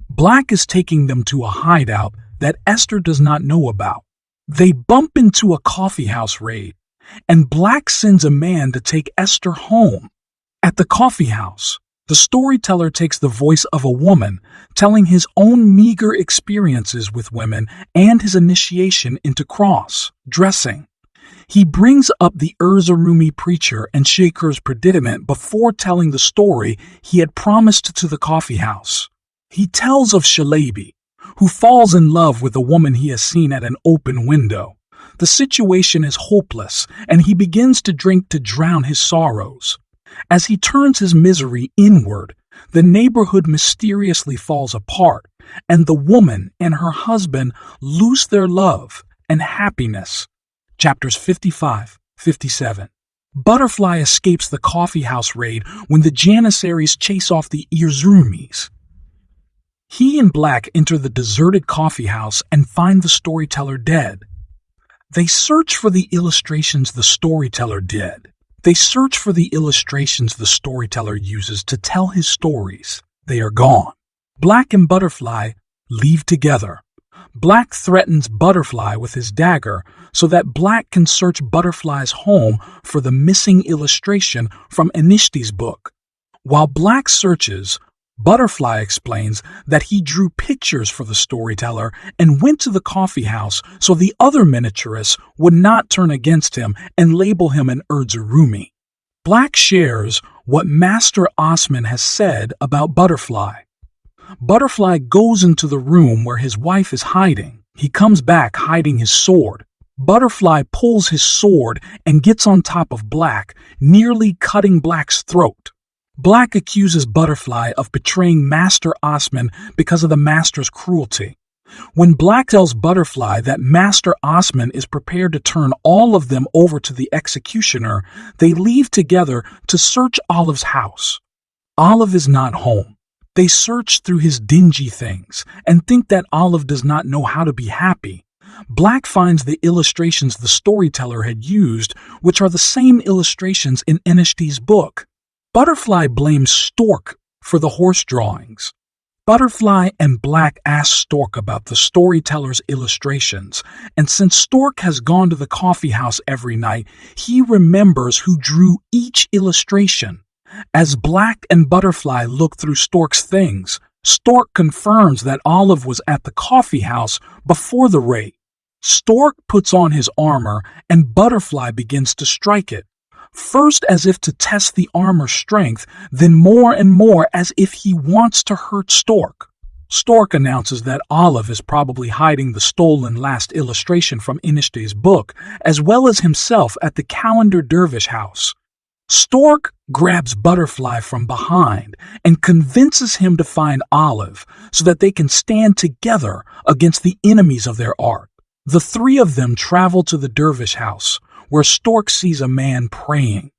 Speaker 1: Black is taking them to a hideout that Esther does not know about. They bump into a coffeehouse raid, and Black sends a man to take Esther home. At the coffeehouse, the storyteller takes the voice of a woman, telling his own meager experiences with women and his initiation into cross-dressing. He brings up the Erzurumi preacher and Shakir's predicament before telling the story he had promised to the coffeehouse. He tells of Shalabi, who falls in love with a woman he has seen at an open window. The situation is hopeless, and he begins to drink to drown his sorrows. As he turns his misery inward, the neighborhood mysteriously falls apart, and the woman and her husband lose their love and happiness. Chapters 55, 57. Butterfly escapes the coffeehouse raid when the Janissaries chase off the Erzurumis. He and Black enter the deserted coffeehouse and find the storyteller dead. They search for the illustrations the storyteller did. They search for the illustrations the storyteller uses to tell his stories. They are gone. Black and Butterfly leave together. Black threatens Butterfly with his dagger so that Black can search Butterfly's home for the missing illustration from Enishti's book. While Black searches, Butterfly explains that he drew pictures for the storyteller and went to the coffeehouse so the other miniaturists would not turn against him and label him an Erzurumi. Black shares what Master Osman has said about Butterfly. Butterfly goes into the room where his wife is hiding. He comes back hiding his sword. Butterfly pulls his sword and gets on top of Black, nearly cutting Black's throat. Black accuses Butterfly of betraying Master Osman because of the Master's cruelty. When Black tells Butterfly that Master Osman is prepared to turn all of them over to the executioner, they leave together to search Olive's house. Olive is not home. They search through his dingy things and think that Olive does not know how to be happy. Black finds the illustrations the storyteller had used, which are the same illustrations in Enishti's book. Butterfly blames Stork for the horse drawings. Butterfly and Black ask Stork about the storyteller's illustrations, and since Stork has gone to the coffeehouse every night, he remembers who drew each illustration. As Black and Butterfly look through Stork's things, Stork confirms that Olive was at the coffeehouse before the raid. Stork puts on his armor, and Butterfly begins to strike it. First as if to test the armor's strength, then more and more as if he wants to hurt Stork. Stork announces that Olive is probably hiding the stolen last illustration from Enishti's book, as well as himself at the Calendar Dervish house. Stork grabs Butterfly from behind and convinces him to find Olive so that they can stand together against the enemies of their art. The three of them travel to the Dervish house, where Stork sees a man praying.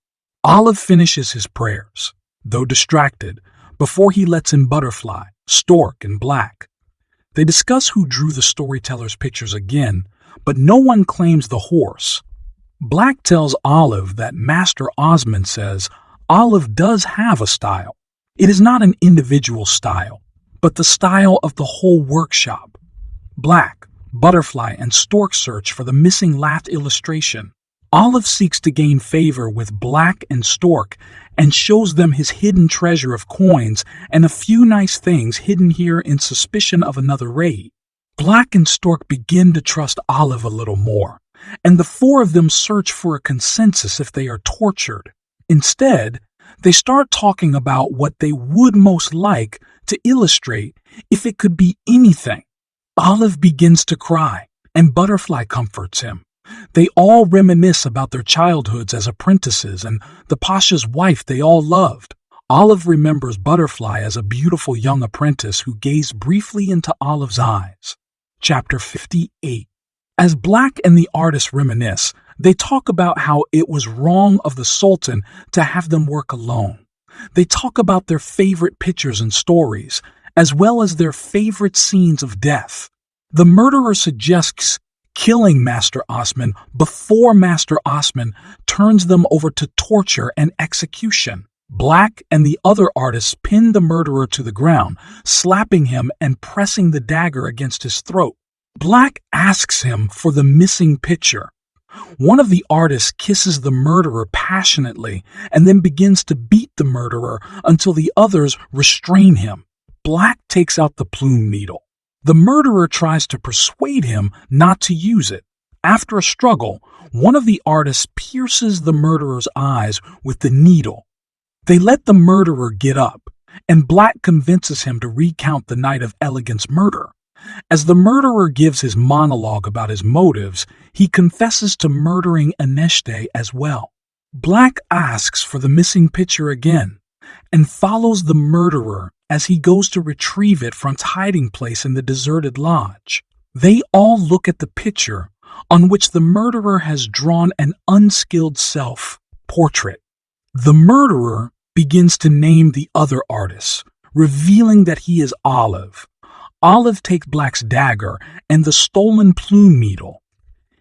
Speaker 1: Olive finishes his prayers, though distracted, before he lets in Butterfly, Stork, and Black. They discuss who drew the storyteller's pictures again, but no one claims the horse. Black tells Olive that Master Osman says Olive does have a style. It is not an individual style, but the style of the whole workshop. Black, Butterfly, and Stork search for the missing last illustration. Olive seeks to gain favor with Black and Stork and shows them his hidden treasure of coins and a few nice things hidden here in suspicion of another raid. Black and Stork begin to trust Olive a little more, and the four of them search for a consensus if they are tortured. Instead, they start talking about what they would most like to illustrate if it could be anything. Olive begins to cry, and Butterfly comforts him. They all reminisce about their childhoods as apprentices and the Pasha's wife they all loved. Olive remembers Butterfly as a beautiful young apprentice who gazed briefly into Olive's eyes. Chapter 58. As Black and the artist reminisce, they talk about how it was wrong of the Sultan to have them work alone. They talk about their favorite pictures and stories, as well as their favorite scenes of death. The murderer suggests killing Master Osman before Master Osman turns them over to torture and execution. Black and the other artists pin the murderer to the ground, slapping him and pressing the dagger against his throat. Black asks him for the missing picture. One of the artists kisses the murderer passionately and then begins to beat the murderer until the others restrain him. Black takes out the plume needle. The murderer tries to persuade him not to use it. After a struggle, one of the artists pierces the murderer's eyes with the needle. They let the murderer get up, and Black convinces him to recount the night of Elegant's murder. As the murderer gives his monologue about his motives, he confesses to murdering Aneshte as well. Black asks for the missing picture again, and follows the murderer as he goes to retrieve it from its hiding place in the deserted lodge. They all look at the picture, on which the murderer has drawn an unskilled self-portrait. The murderer begins to name the other artists, revealing that he is Olive. Olive takes Black's dagger and the stolen plume needle.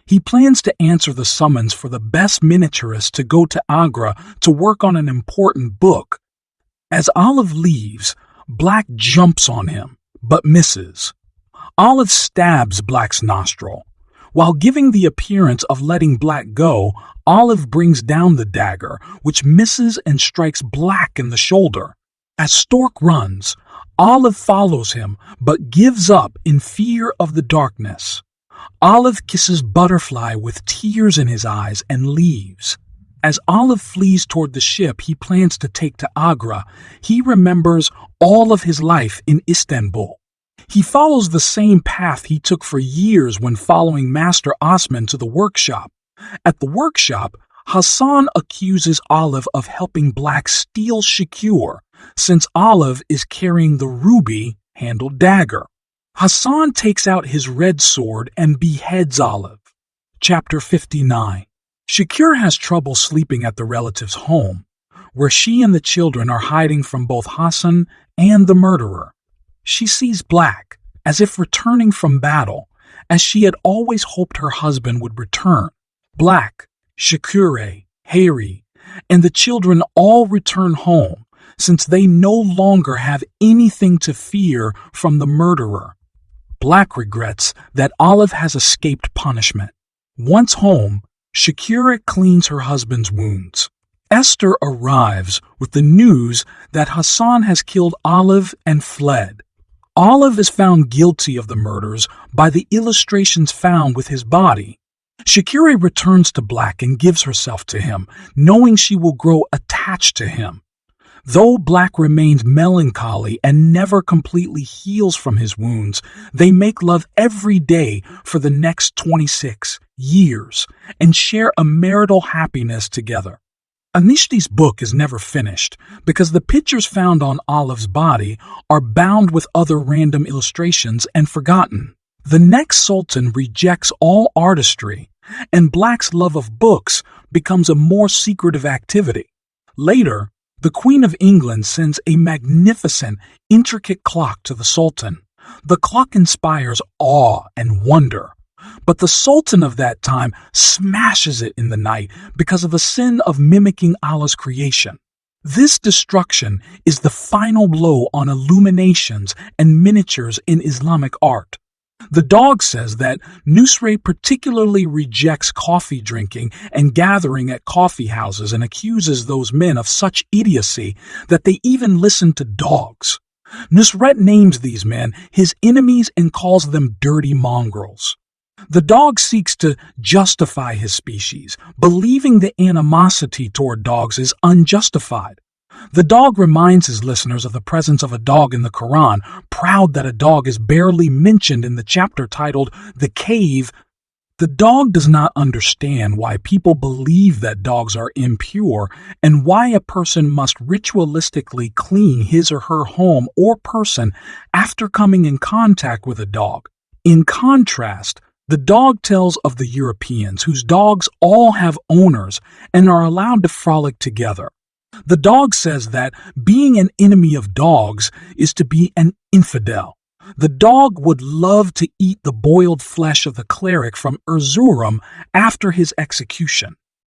Speaker 1: He plans to answer the summons for the best miniaturist to go to Agra to work on an important book. As Olive leaves, Black jumps on him, but misses. Olive stabs Black's nostril. While giving the appearance of letting Black go, Olive brings down the dagger, which misses and strikes Black in the shoulder. As Stork runs, Olive follows him, but gives up in fear of the darkness. Olive kisses Butterfly with tears in his eyes and leaves. As Olive flees toward the ship he plans to take to Agra, he remembers all of his life in Istanbul. He follows the same path he took for years when following Master Osman to the workshop. At the workshop, Hassan accuses Olive of helping Black steal Shakur, since Olive is carrying the ruby-handled dagger. Hassan takes out his red sword and beheads Olive. Chapter 59. Shakur has trouble sleeping at the relative's home, where she and the children are hiding from both Hassan and the murderer. She sees Black, as if returning from battle, as she had always hoped her husband would return. Black, Shakur, Harry, and the children all return home, since they no longer have anything to fear from the murderer. Black regrets that Olive has escaped punishment. Once home, Shakur cleans her husband's wounds. Esther arrives with the news that Hassan has killed Olive and fled. Olive is found guilty of the murders by the illustrations found with his body. Shakur returns to Black and gives herself to him, knowing she will grow attached to him. Though Black remains melancholy and never completely heals from his wounds, they make love every day for the next 26 years and share a marital happiness together. Anishti's book is never finished because the pictures found on Olive's body are bound with other random illustrations and forgotten. The next sultan rejects all artistry, and Black's love of books becomes a more secretive activity. Later, the Queen of England sends a magnificent, intricate clock to the Sultan. The clock inspires awe and wonder. But the Sultan of that time smashes it in the night because of a sin of mimicking Allah's creation. This destruction is the final blow on illuminations and miniatures in Islamic art. The dog says that Nusret particularly rejects coffee drinking and gathering at coffee houses and accuses those men of such idiocy that they even listen to dogs. Nusret names these men his enemies and calls them dirty mongrels. The dog seeks to justify his species, believing the animosity toward dogs is unjustified. The dog reminds his listeners of the presence of a dog in the Quran, proud that a dog is barely mentioned in the chapter titled The Cave. The dog does not understand why people believe that dogs are impure and why a person must ritualistically clean his or her home or person after coming in contact with a dog. In contrast, the dog tells of the Europeans whose dogs all have owners and are allowed to frolic together. The dog says that being an enemy of dogs is to be an infidel. The dog would love to eat the boiled flesh of the cleric from Erzurum after his execution.